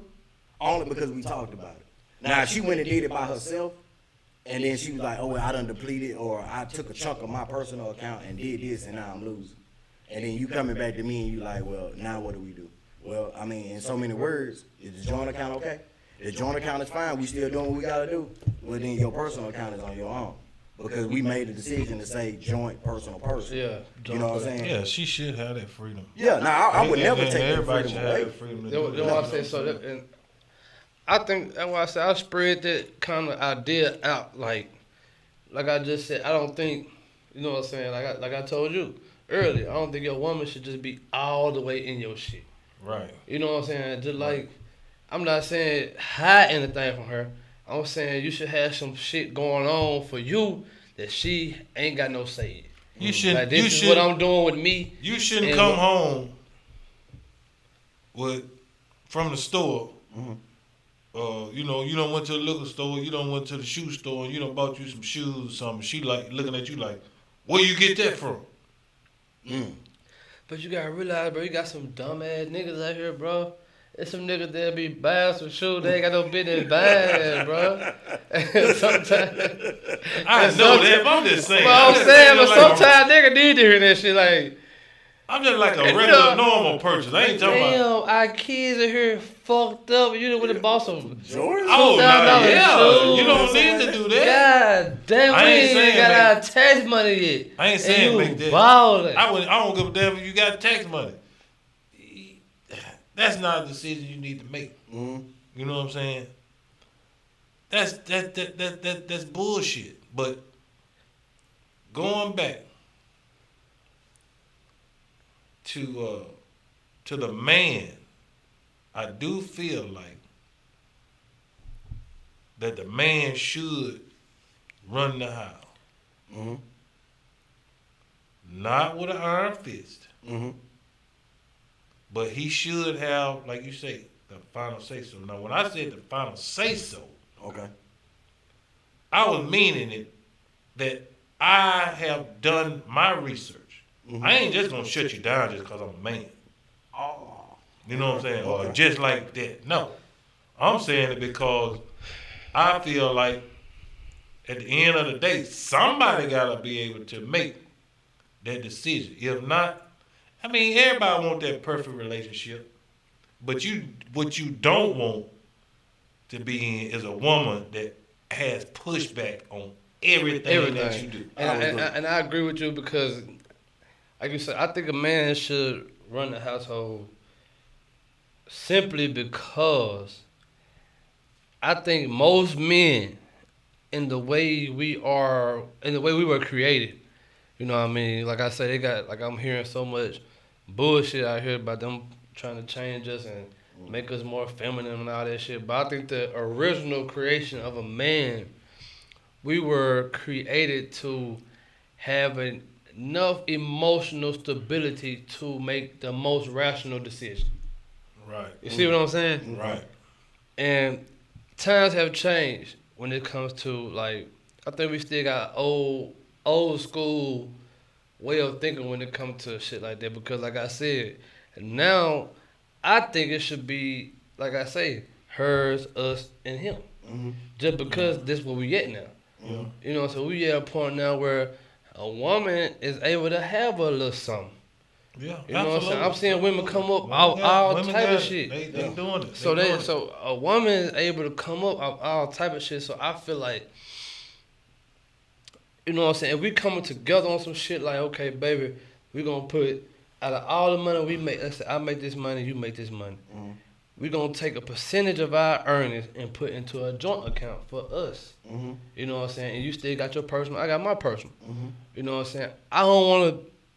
only because we talked about it. Now, if she went and did it by herself, and then she was like, oh, well, I done depleted, or I took a chunk of my personal account and did this, and now I'm losing. And then you coming back to me and you like, well, now what do we do? Well, I mean, in so many words, is the joint account okay? The joint account is fine. We still doing what we got to do. Well, then your personal account is on your own. Because we made a decision to say joint, personal. Yeah. You know what I'm saying? Yeah, she should have that freedom. Yeah, now I would never take that everybody freedom should away. have that freedom. That's what I say. So, and I think that's why I said I spread that kind of idea out. Like I just said, I don't think, you know what I'm saying? Like I told you earlier, I don't think your woman should just be all the way in your shit. Right. You know what I'm saying? Just like, I'm not saying hide anything from her. I'm saying you should have some shit going on for you that she ain't got no say in. You should. Like, this is what I'm doing with me. You shouldn't come home from the store. You know, you done went to the liquor store. You done went to the shoe store. And you done bought you some shoes or something. She like looking at you like, where you get that from? But you gotta realize, bro, you got some dumbass niggas out here, bro. There's some niggas that be buying some shoes. They ain't got no business buying, bro. And sometimes I know that, but I'm just saying. But sometimes niggas need to hear that shit. Like, I'm just like a regular, normal person. I ain't talking about. Damn, our kids are here fucked up. You would have bought some Jordan? Oh, nah, yeah. shoes. You don't need to do that. God damn, we ain't even got our tax money yet. I ain't saying make that. Ballin'. I don't give a damn if you got tax money. That's not a decision you need to make. Mm-hmm. You know what I'm saying? That's bullshit. But going back to the man, I do feel like that the man should run the house. Mm-hmm. Not with an iron fist. Mm-hmm. But he should have, like you say, the final say so. Now, when I said the final say so, okay, I was meaning it that I have done my research. Mm-hmm. I ain't just gonna shut you down just because I'm a man. Oh, You know what I'm saying? Okay. Or just like that. No. I'm saying it because I feel like at the end of the day, somebody gotta be able to make that decision. If not, I mean, everybody want that perfect relationship, but what you don't want to be in is a woman that has pushback on everything. That you do. And I agree with you because, like you said, I think a man should run the household simply because I think most men, in the way we were created, you know what I mean? Like I said, they got, like I'm hearing so much bullshit out here about them trying to change us and make us more feminine and all that shit. But I think the original creation of a man, we were created to have enough emotional stability to make the most rational decision. Right. You see what I'm saying? Right. And times have changed when it comes to, like, I think we still got old school way of thinking when it comes to shit like that, because like I said, now I think it should be, like I say, hers, us, and him. Mm-hmm. Just because this where we at now. Mm-hmm. You know, so we at a point now where a woman is able to have a little something. Yeah, you know what I'm saying? I'm seeing women come up all type of shit. They doing it. So a woman is able to come up all type of shit. So I feel like, you know what I'm saying, if we coming together on some shit like, okay, baby, we gonna put, out of all the money we make, let's say I make this money, you make this money. Mm-hmm. We gonna take a percentage of our earnings and put into a joint account for us. Mm-hmm. You know what I'm saying? And you still got your personal, I got my personal. Mm-hmm. You know what I'm saying?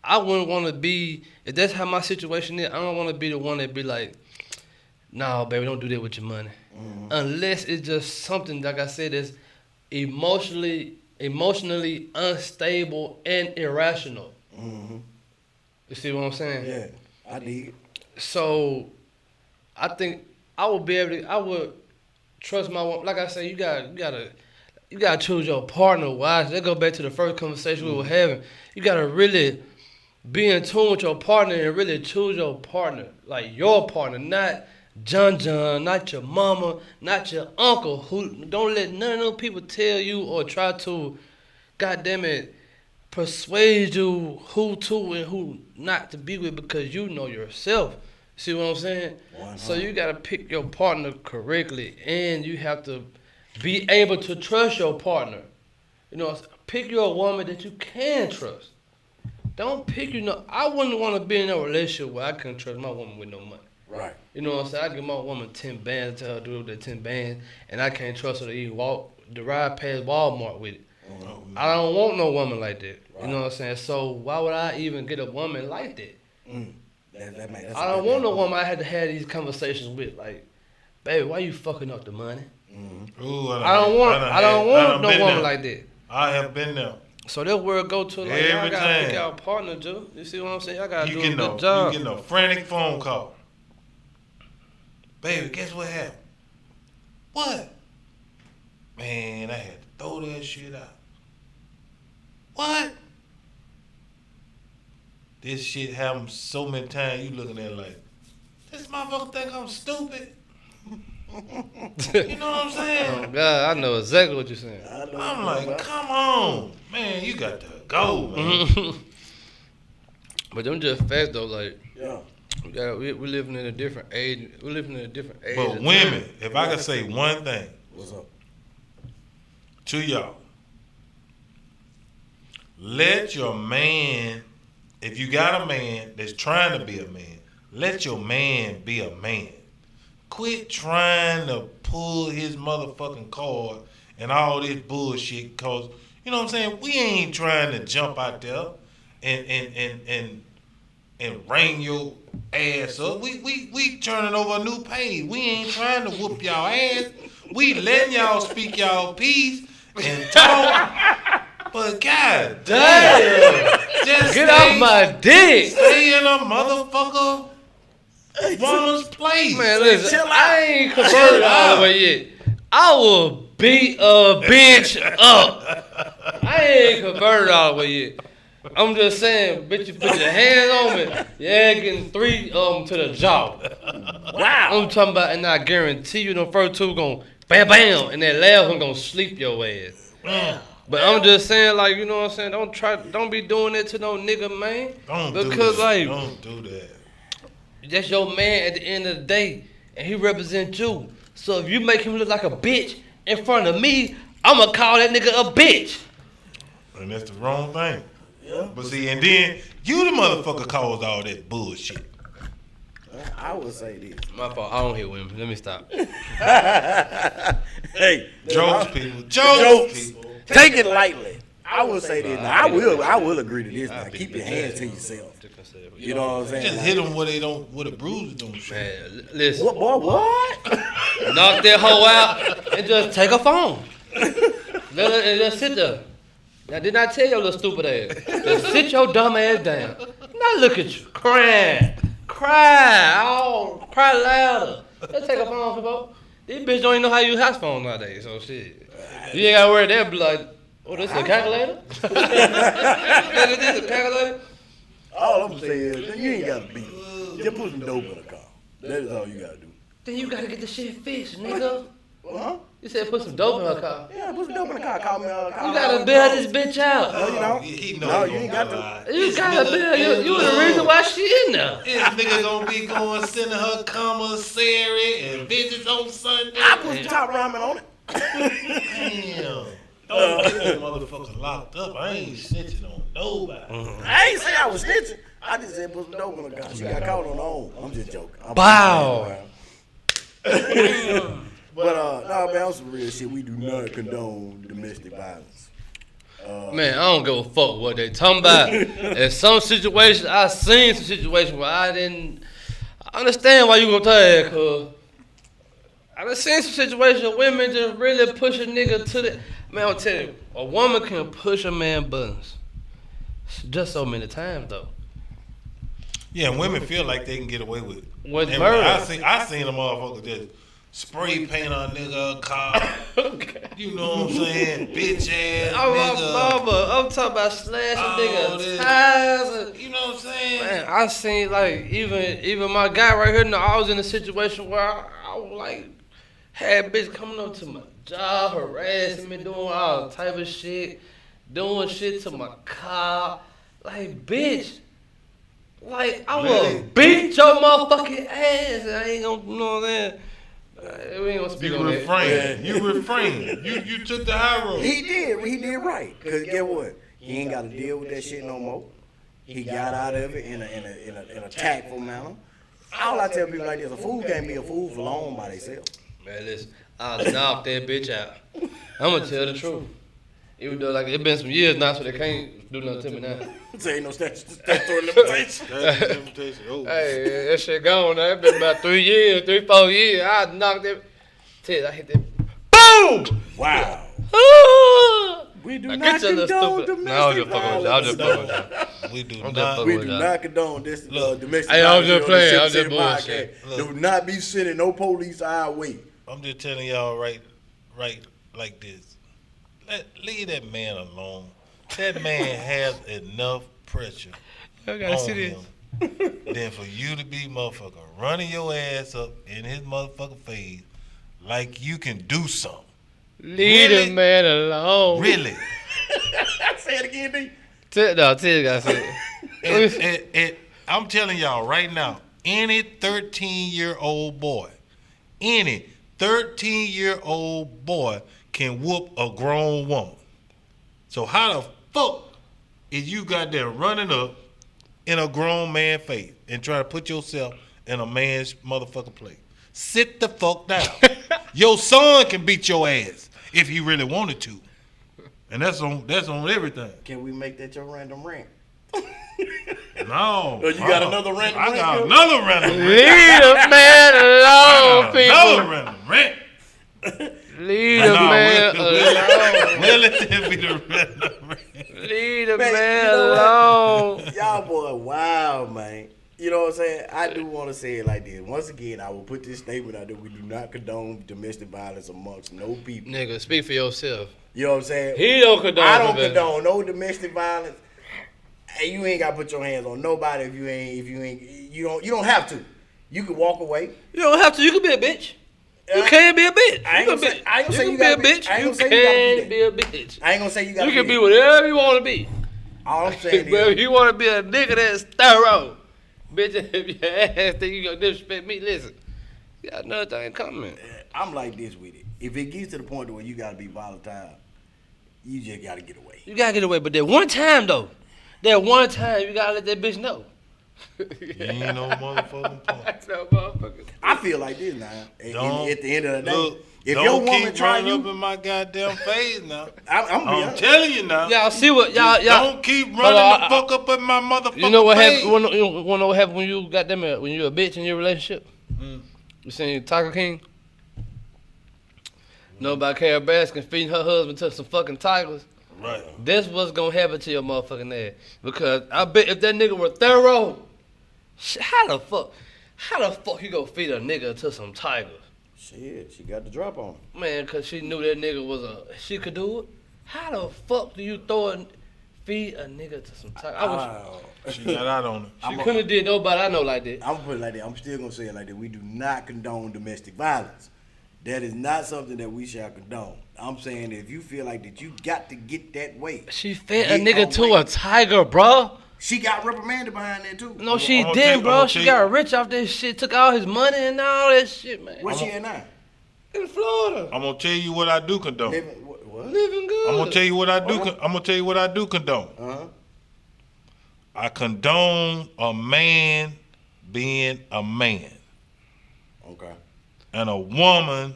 I wouldn't want to be, if that's how my situation is, I don't want to be the one that be like, nah, baby, don't do that with your money. Mm-hmm. Unless it's just something, like I said, that's emotionally unstable and irrational. Mm-hmm. You see what I'm saying? Yeah, I dig it. So, I think I would trust my woman. Like I said, you gotta choose your partner wisely. That go back to the first conversation we were having. You gotta really be in tune with your partner and really choose your partner, like your partner, not John, not your mama, not your uncle. Who don't let none of those people tell you or try to, goddamn it, persuade you who to and who not to be with, because you know yourself. See what I'm saying? 100. So you gotta pick your partner correctly, and you have to be able to trust your partner. You know, pick you a woman that you can trust. Don't pick I wouldn't want to be in a relationship where I couldn't trust my woman with no money. Right. You know what I'm saying? I give my woman 10 bands, tell her to do that 10 bands, and I can't trust her to even ride past Walmart with it. Mm-hmm. I don't want no woman like that. Right. You know what I'm saying? So why would I even get a woman like that? That's I don't want no woman I had to have these conversations with. Like, baby, why you fucking up the money? Mm-hmm. Ooh, I don't want no woman like that. I have been there. So that's where it go to, like, Every y'all gotta time. pick out a partner, Joe. You see what I'm saying? Y'all gotta do a getting good job. You getting a frantic phone call. Baby, guess what happened? What? Man, I had to throw that shit out. What? this shit happens so many times. You looking at it like, this motherfucker think I'm stupid. You know what I'm saying? Oh, God, I know exactly what you're saying. I'm like, come on, man, you got to go, man. But them just facts though, like Yeah. we living in a different age. We're living in a different age. But women, if I could say one thing What's up? to y'all, let your man, if you got a man that's trying to be a man, let your man be a man. Quit trying to pull his motherfucking card and all this bullshit, cause you know what I'm saying? We ain't trying to jump out there and ring your ass up. We turning over a new page. We ain't trying to whoop y'all ass. We letting y'all speak y'all piece and talk. But God damn, just Get off my dick. stay in a motherfucker woman's place. Man, listen, chill out. I ain't converted all the way yet. I will beat a bitch up. I ain't converted all the way yet. I'm just saying, bitch, you put your hands on me, yeah, getting 3 to the jaw. Wow. I'm talking about, and I guarantee you, the first 2 gonna bam bam, and that last one gonna sleep your ass. But I'm just saying, like, you know what I'm saying? Don't be doing that to no nigga, man. Don't do that. That's your man at the end of the day, and he represents you. So if you make him look like a bitch in front of me, I'ma call that nigga a bitch. And that's the wrong thing. Yeah. But see, and then you the motherfucker caused all that bullshit. I would say this. My fault. I don't hit women. Let me stop. Hey, Jokes, people. Jokes, people. Take it lightly. I would say this. Now, I will agree to this. Now, keep your hands to yourself. You know what I'm saying? Just hit them where they don't, where the bruises don't show. Man, listen. What, boy? What? Knock that hoe out and just take her phone. Let her and just sit there. Now, didn't I tell your little stupid ass? Just sit your dumb ass down. Now look at you, crying. Cry louder. Let's take a phone, people. These bitches don't even know how to use house phone nowadays, so shit. You ain't gotta worry that, be like, oh, this is a calculator? This is a calculator? All I'm saying is, you ain't gotta beat it. Just put some dope in the car. That is all you gotta do. Then you gotta get the shit fixed, nigga. Huh? You said put some dope in her car. Yeah, put some dope in the car. Call me. You gotta bail this bitch out. No, you don't. He No, you ain't got to. You gotta bail. You the reason why she in there. This nigga gonna be going sending her commissary and visits on Sunday. I put some top ramen on it. Damn. Don't get that motherfucker locked up. I ain't snitching on nobody. I ain't say I was snitching. I just said put some dope in the car. She got caught on her own. I'm just joking. Wow. But no, man, on some real shit. We do not condone domestic violence. Man, I don't give a fuck what they talking about. In some situations, I seen some situations where I understand why you gonna tell that, cuz. I done seen some situations where women just really push a nigga to the. Man, I'll tell you, a woman can push a man buttons just so many times, though. Yeah, and women feel like they can get away with it. With And murder. I seen a motherfucker just spray paint on a nigga car. You know what I'm saying? Bitch ass nigga. I'm talking about slashing All niggas this. tires. You know what I'm saying? Man, I seen like even my guy right here. I was in a situation where I was like had bitch coming up to my job, harassing me, doing all type of shit, doing shit to my car. Like bitch, like I will beat your motherfucking ass. I ain't gonna, you know what I'm saying? We ain't gonna speak on that. You refrain. You took the high road. He did right. Cause get what? He ain't got to deal with that shit no more. He got out of it in a tactful manner. All I tell people like this: a fool can't be a fool for long by themselves. Man, listen, I'll knock that bitch out. I'm gonna tell the truth. Even though like it been some years now, so they can't do nothing to me now. There ain't no statutory limitation. Hey, that shit gone now. It been about 3 years, 3-4 years. I knocked that. I hit that. Boom! Wow. Ah! We do Now not get your little condone stupid. No, I was domestic just fucking with you. I was just fucking with you. We do I'm not. just fucking We with do you. not condone this domestic Hey, I was violence just on the playing. Sipp I was just City bullshit. podcast. Do not be sending no police our way. I'm just telling y'all right like this. Leave that man alone. That man has enough pressure I gotta see this. Then for you to be motherfucker running your ass up in his motherfucking face like you can do something. Leave Really? the man alone. Really? Say it again, D. Ted gotta say it. And I'm telling y'all right now, any 13-year-old boy can whoop a grown woman. So how the fuck is you goddamn running up in a grown man's face and trying to put yourself in a man's motherfucking place? Sit the fuck down. Your son can beat your ass if he really wanted to. And that's on everything. Can we make that your random rant? No. Oh, you got another random I rant? got Bill? another random rant. Leave the man alone, Another people. random rant. Leave the man alone. Well, let that be the random rant. Leave the Man, man you know what? alone. Y'all boy, wow, man. You know what I'm saying? I do want to say it like this. Once again, I will put this statement out there. We do not condone domestic violence amongst no people. Nigga, speak for yourself. You know what I'm saying? He don't condone. I don't it. condone no domestic violence. And you ain't gotta put your hands on nobody you don't have to. You can walk away. You don't have to. You can be a bitch. You can't be a bitch. I ain't gonna say you can be a gotta be- bitch. I ain't You gonna say you gotta be can't be a bitch. I ain't gonna say you gotta You can be whatever you want to be. All I'm saying But if is you want to be a nigga that's thorough, bitch, if your ass think you gonna disrespect me, listen, you got another thing coming. I'm like this with it. If it gets to the point where you gotta be volatile, you just gotta get away. You gotta get away, but that one time though, you gotta let that bitch know. You ain't no motherfucking punk. No motherfucker. I feel like this now. At the end of the day, Look, if don't your woman keep trying running up you, in my goddamn face now. I'm I'm telling you now. Y'all see what y'all Don't keep running the fuck up in my motherfucking You know what face. happened? You wanna know what happened when you got them? When you a bitch in your relationship? You seen Tiger King? Know about Carol Baskin feeding her husband to some fucking tigers? Right. That's what's gonna happen to your motherfucking ass. Because I bet if that nigga were thorough, how the fuck you gonna feed a nigga to some tigers? shit, she got the drop on him. Man, cause she knew that nigga she could do it. How the fuck do you feed a nigga to some tigers? She got out on it. She couldn't have did nobody I know like that. I'm gonna put it like that. I'm still gonna say it like that. We do not condone domestic violence. That is not something that we shall condone. I'm saying that if you feel like that you got to get that way. She fed a Get nigga to away. a tiger, bro. She got reprimanded behind that too. No, she I'm gonna didn't, I'm bro. gonna She tell got rich off this shit. Took all his money and all that shit, man. Where she at now? In Florida. I'm gonna tell you what I do condone. Living, what? Living good. I'm gonna tell you what I do. I'm gonna tell you what I do condone. Uh-huh. I condone a man being a man Okay. and a woman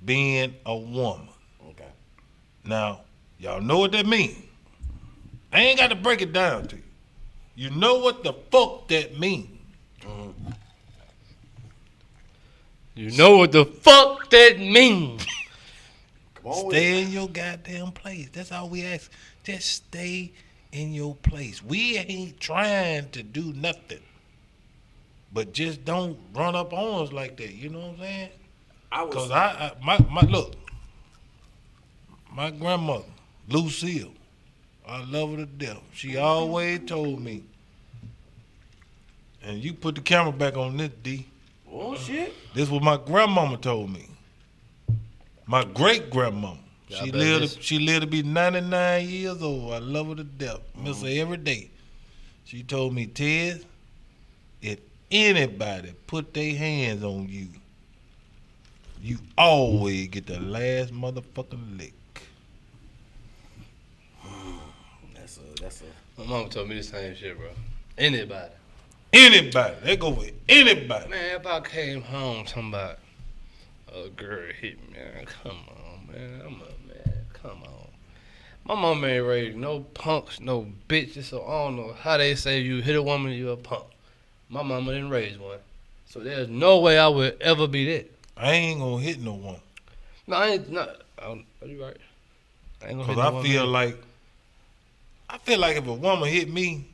being a woman. Okay. Now, y'all know what that means. I ain't got to break it down to you. You know what the fuck that means. You know what the fuck that means. Come on. Stay in your goddamn place. That's all we ask. Just stay in your place. We ain't trying to do nothing. But just don't run up on us like that. You know what I'm saying? Cause look, my grandmother, Lucille, I love her to death. She always told me, and you put the camera back on this, D. Oh shit. This was my grandmama told me. My great grandmama. She lived to be 99 years old. I love her to death. Miss her every day. She told me, Ted, if anybody put their hands on you, you always get the last motherfucking lick. That's a My mama told me the same shit, bro. Anybody. Anybody. They go with anybody. Man, if I came home talking about a girl hit me, man, come on, man. Come on. My mama ain't raised no punks, no bitches, so I don't know how they say you hit a woman, you a punk. My mama didn't raise one. So there's no way I would ever be that. I ain't gonna hit no one. No, I ain't not. Are you right? I ain't gonna hit Cause no I woman. feel like if a woman hit me,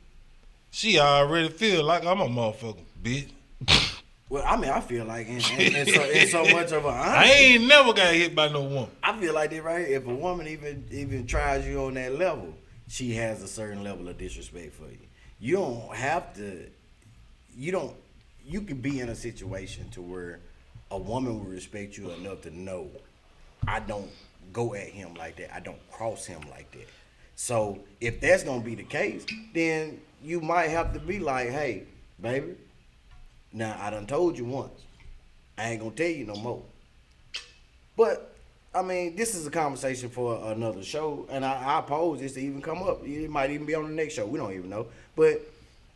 she already feel like I'm a motherfucking bitch. well, I mean, I feel like in so much of a I ain't never got hit by no woman. I feel like that right. If a woman even tries you on that level, she has a certain level of disrespect for you. You don't have to. You can be in a situation to where a woman will respect you enough to know I don't go at him like that. I don't cross him like that. So if that's gonna be the case, then you might have to be like, hey, baby, now I done told you once. I ain't gonna tell you no more. But I mean, this is a conversation for another show, and I oppose this to even come up. It might even be on the next show. We don't even know. But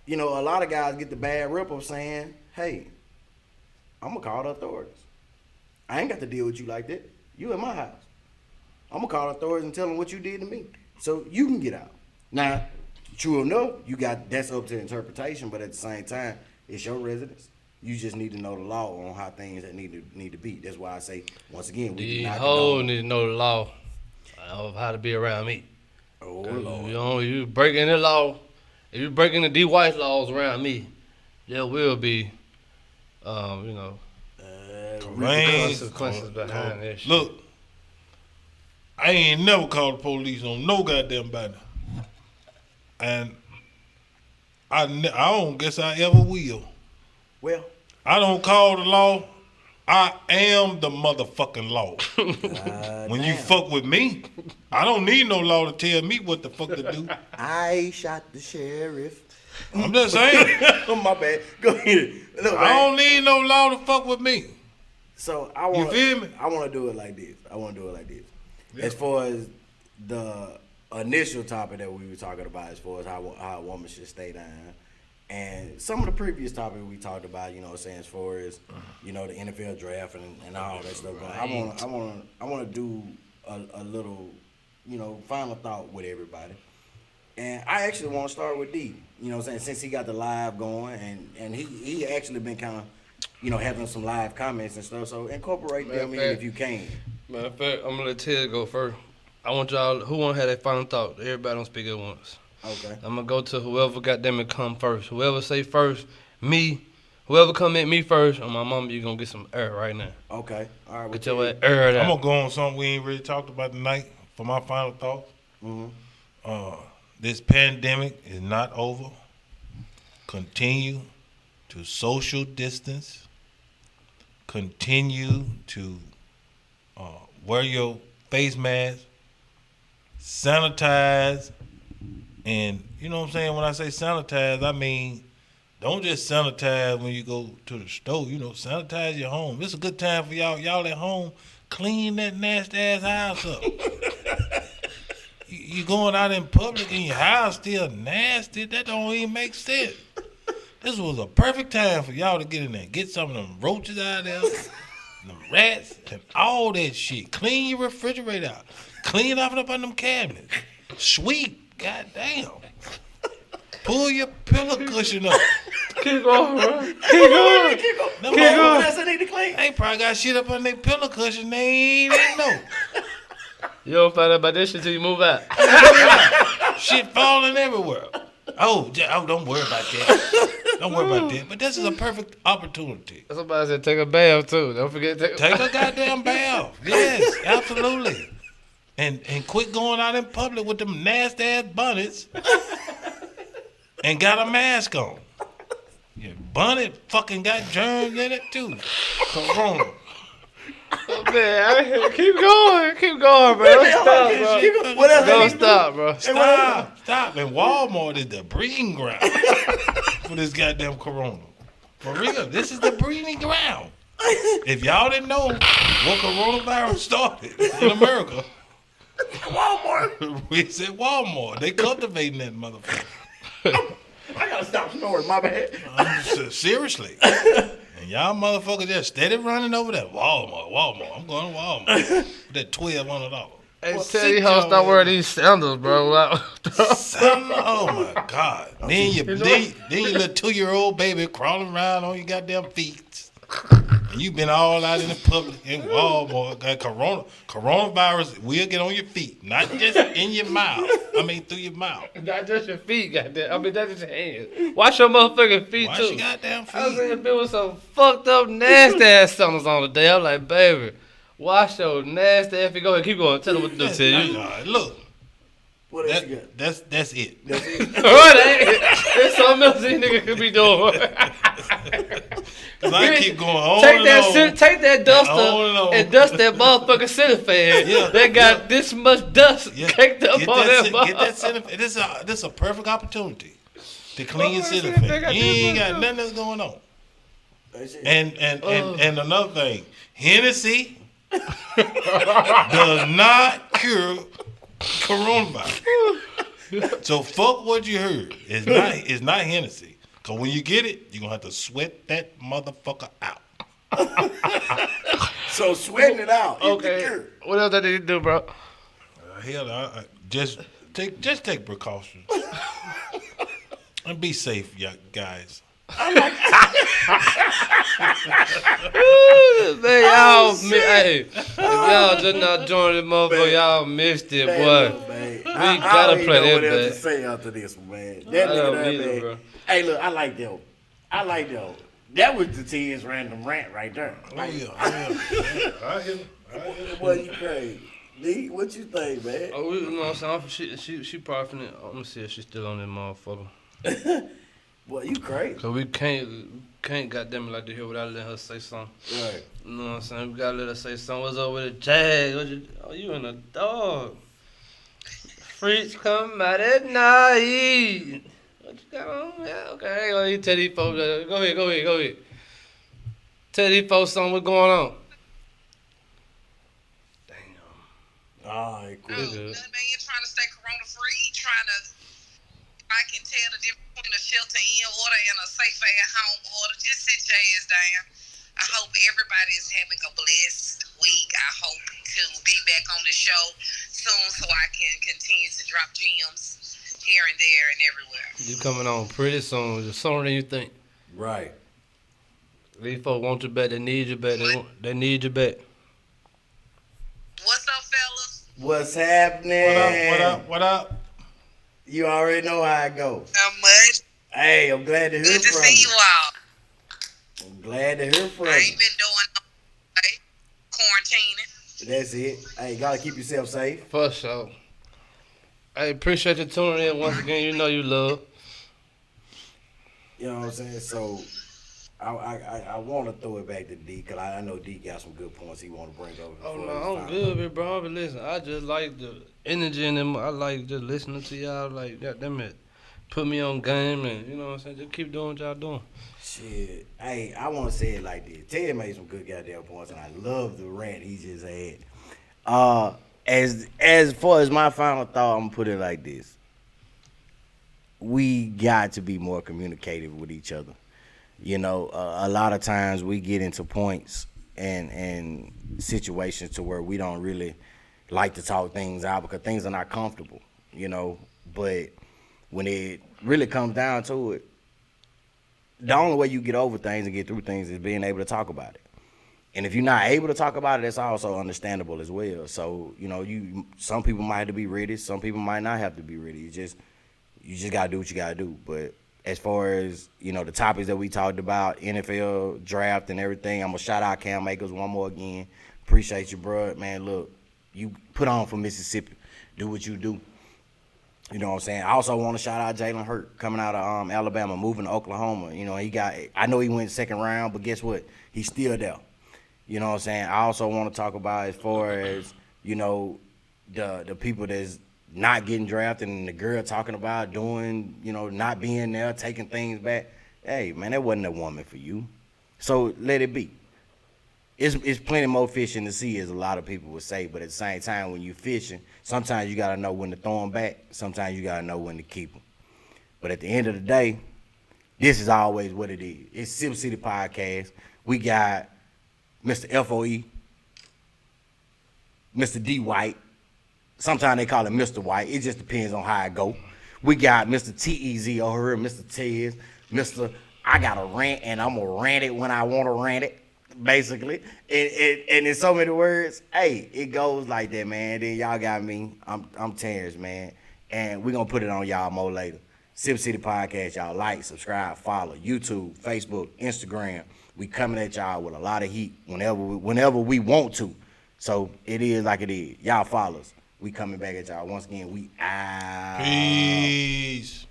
you know, a lot of guys get the bad rip of saying, hey, I'm gonna call the authorities. I ain't got to deal with you like that. You in my house. I'm gonna call the authorities and tell them what you did to me, so you can get out. Now, true enough, that's up to interpretation, but at the same time, it's your residence. You just need to know the law on how things that need to be. That's why I say, once again, we do not condone. Need to know the law of how to be around me. Oh Lord! You breaking the law. If you breaking the D. White laws around me, there will be, consequences behind this. Look, I ain't never called the police on no goddamn body, and I don't guess I ever will. Well, I don't call the law. I am the motherfucking law. When you fuck with me, I don't need no law to tell me what the fuck to do. I shot the sheriff. I'm just saying. Oh, my bad. Go ahead. Look, I don't need no law to fuck with me. So I want. You feel me? I want to do it like this. Yeah. As far as the initial topic that we were talking about, as far as how a woman should stay down. And some of the previous topics we talked about, you know what I'm saying, as far as, you know, the NFL draft and all that stuff. Right. I want to do a little, you know, final thought with everybody. And I actually want to start with D. You know what I'm saying, since he got the live going and he actually been kind of, you know, having some live comments and stuff. So incorporate them in if you can. Matter of fact, I'm going to let Ted go first. I want y'all, who want to have that final thought? Everybody don't speak at once. Okay. I'm going to go to whoever goddamn it come first. Whoever say first, me. Whoever come at me first, on my mama, you going to get some air right now. Okay. All right. Get your air there. I'm going to go on something we ain't really talked about tonight for my final thoughts. Mm-hmm. This pandemic is not over. Continue to social distance. Continue to wear your face mask. Sanitize. And you know what I'm saying? When I say sanitize, I mean don't just sanitize when you go to the store. You know, sanitize your home. It's a good time for y'all. Y'all at home, clean that nasty ass house up. You going out in public and your house still nasty? That don't even make sense. This was a perfect time for y'all to get in there, get some of them roaches out of there, them rats, and all that shit. Clean your refrigerator out. Clean off up on them cabinets. Sweep. Goddamn. Pull your pillow cushion up. Keep going, bro. Keep going. Keep going. That's what they need to clean. They probably got shit up on their pillow cushion. They ain't know. You don't find out about this shit till you move out. Shit falling everywhere. Oh, don't worry about that. Don't worry about that. But this is a perfect opportunity. Somebody said take a bath too. Don't forget to take a goddamn bath. Yes, absolutely. And quit going out in public with them nasty ass bonnets and got a mask on. Your bonnet fucking got germs in it too. Corona. Oh, man, keep going, bro. Don't stop, bro. Stop. And Walmart is the breeding ground for this goddamn corona. For real, this is the breeding ground. If y'all didn't know what coronavirus started in America, Walmart. We said Walmart. They cultivating that motherfucker. I gotta stop snoring, my bad. Seriously. And y'all motherfuckers just steady running over that Walmart. I'm going to Walmart. With that $1,200. Hey, tell you how to stop wearing these sandals, bro. Sandals? Oh my God. Then your little 2-year-old baby crawling around on your goddamn feet. And you been all out in the public in Walmart. Got coronavirus will get on your feet, not just in your mouth. I mean through your mouth. Not just your feet, goddamn. I mean that's just your hands. Wash your motherfucking feet too. Wash your goddamn feet. I was saying there was some fucked up nasty ass sandals on today. I'm like, baby, wash your nasty ass feet. Go ahead, keep going. Tell them what to do to you. Look, What else you got? That's it. That's it. There's something else these niggas could be doing. Cause I keep going on Take and that on. take that duster on. and dust that motherfucking ceiling fan. Yeah, They got this much dust caked up on that Get that ceiling fan. This is a perfect opportunity to clean your ceiling ceiling fan. fan You ain't got nothing that's going on. That's it. And another thing, Hennessy does not cure coronavirus. So fuck what you heard. It's not Hennessy. Cause when you get it, you're gonna have to sweat that motherfucker out. So sweating it out. Is the cure. What else did you do, bro? Hell, I just take precautions and be safe, y'all guys. Man, y'all, hey, if y'all just not joining this motherfucker, y'all missed it, boy. Man, We gotta play that, what else man. to say after this one, man. I That don't nigga either, there, bro. man. Hey, look, I like that. That was the T's random rant right there. Oh yeah. I hear Boy, you crazy. D, what you think, man? Oh, you know what I'm saying? She probably finna. I'm gonna see if she's still on that motherfucker. Boy, you crazy. Cause we can't goddamn it like to hear without letting her say something. Right. You know what I'm saying? We gotta let her say something. What's up with the Jag? You and a dog. Freaks come out at night. What you got on? Yeah, okay. Go ahead, tell these folks. Go ahead. Tell these folks something what's going on. Damn. All right, cool. Good. Nothing, man. You're trying to stay corona free, trying to, I can tell the difference between a shelter in order and a safe at home order. Just sit your ass down. I hope everybody is having a blessed week. I hope to be back on the show soon so I can continue to drop gems here and there and everywhere. You coming on pretty soon, sooner than you think. Right. These folks want you back. They need you back. They need you back. What's up, fellas? What's happening? What up? You already know how it go. Not much. Hey, I'm glad to hear Good to from see you. you all. I'm glad to hear from I you. ain't been doing no quarantining. That's it. Hey, gotta keep yourself safe. For sure. I appreciate you tuning in once again. You know you love. You know what I'm saying? So, I want to throw it back to D because I know D got some good points he want to bring over. Oh before no, it's I'm final. good, big bro. But listen, I just like the energy in them. I like just listening to y'all. Like, goddamn it, put me on game, and you know what I'm saying. Just keep doing what y'all doing. Shit. Hey, I want to say it like this. Ted made some good goddamn points, and I love the rant he just had. As far as my final thought, I'm gonna put it like this. We got to be more communicative with each other. You know, a lot of times we get into points and situations to where we don't really like to talk things out because things are not comfortable, you know. But when it really comes down to it, the only way you get over things and get through things is being able to talk about it. And if you're not able to talk about it, that's also understandable as well. So, you know, some people might have to be ready, some people might not have to be ready. You just gotta do what you gotta do. But as far as, you know, the topics that we talked about, NFL draft and everything, I'm gonna shout out Cam Akers one more again. Appreciate you, bro. Man, look, you put on for Mississippi. Do what you do. You know what I'm saying? I also want to shout out Jalen Hurt coming out of Alabama, moving to Oklahoma. You know, I know he went second round, but guess what? He's still there. You know what I'm saying? I also want to talk about as far as, you know, the people that's not getting drafted and the girl talking about doing, you know, not being there, taking things back. Hey, man, that wasn't a woman for you. So let it be. It's plenty more fish in the sea, as a lot of people would say, but at the same time, when you're fishing, sometimes you got to know when to throw them back. Sometimes you got to know when to keep them. But at the end of the day, this is always what it is. It's Sipp City Podcast. We got Mr. FOE, Mr. D White. Sometimes they call him Mr. White. It just depends on how it go. We got Mr. TEZ over here, Mr. Tez, Mr. I got to rant, and I'm going to rant it when I want to rant it, basically. And in so many words, hey, it goes like that, man. Then y'all got me. I'm Terrence, man. And we're going to put it on y'all more later. Sipp City Podcast, y'all like, subscribe, follow, YouTube, Facebook, Instagram. We coming at y'all with a lot of heat whenever we want to. So it is like it is. Y'all follow us. We coming back at y'all. Once again, we out. Peace.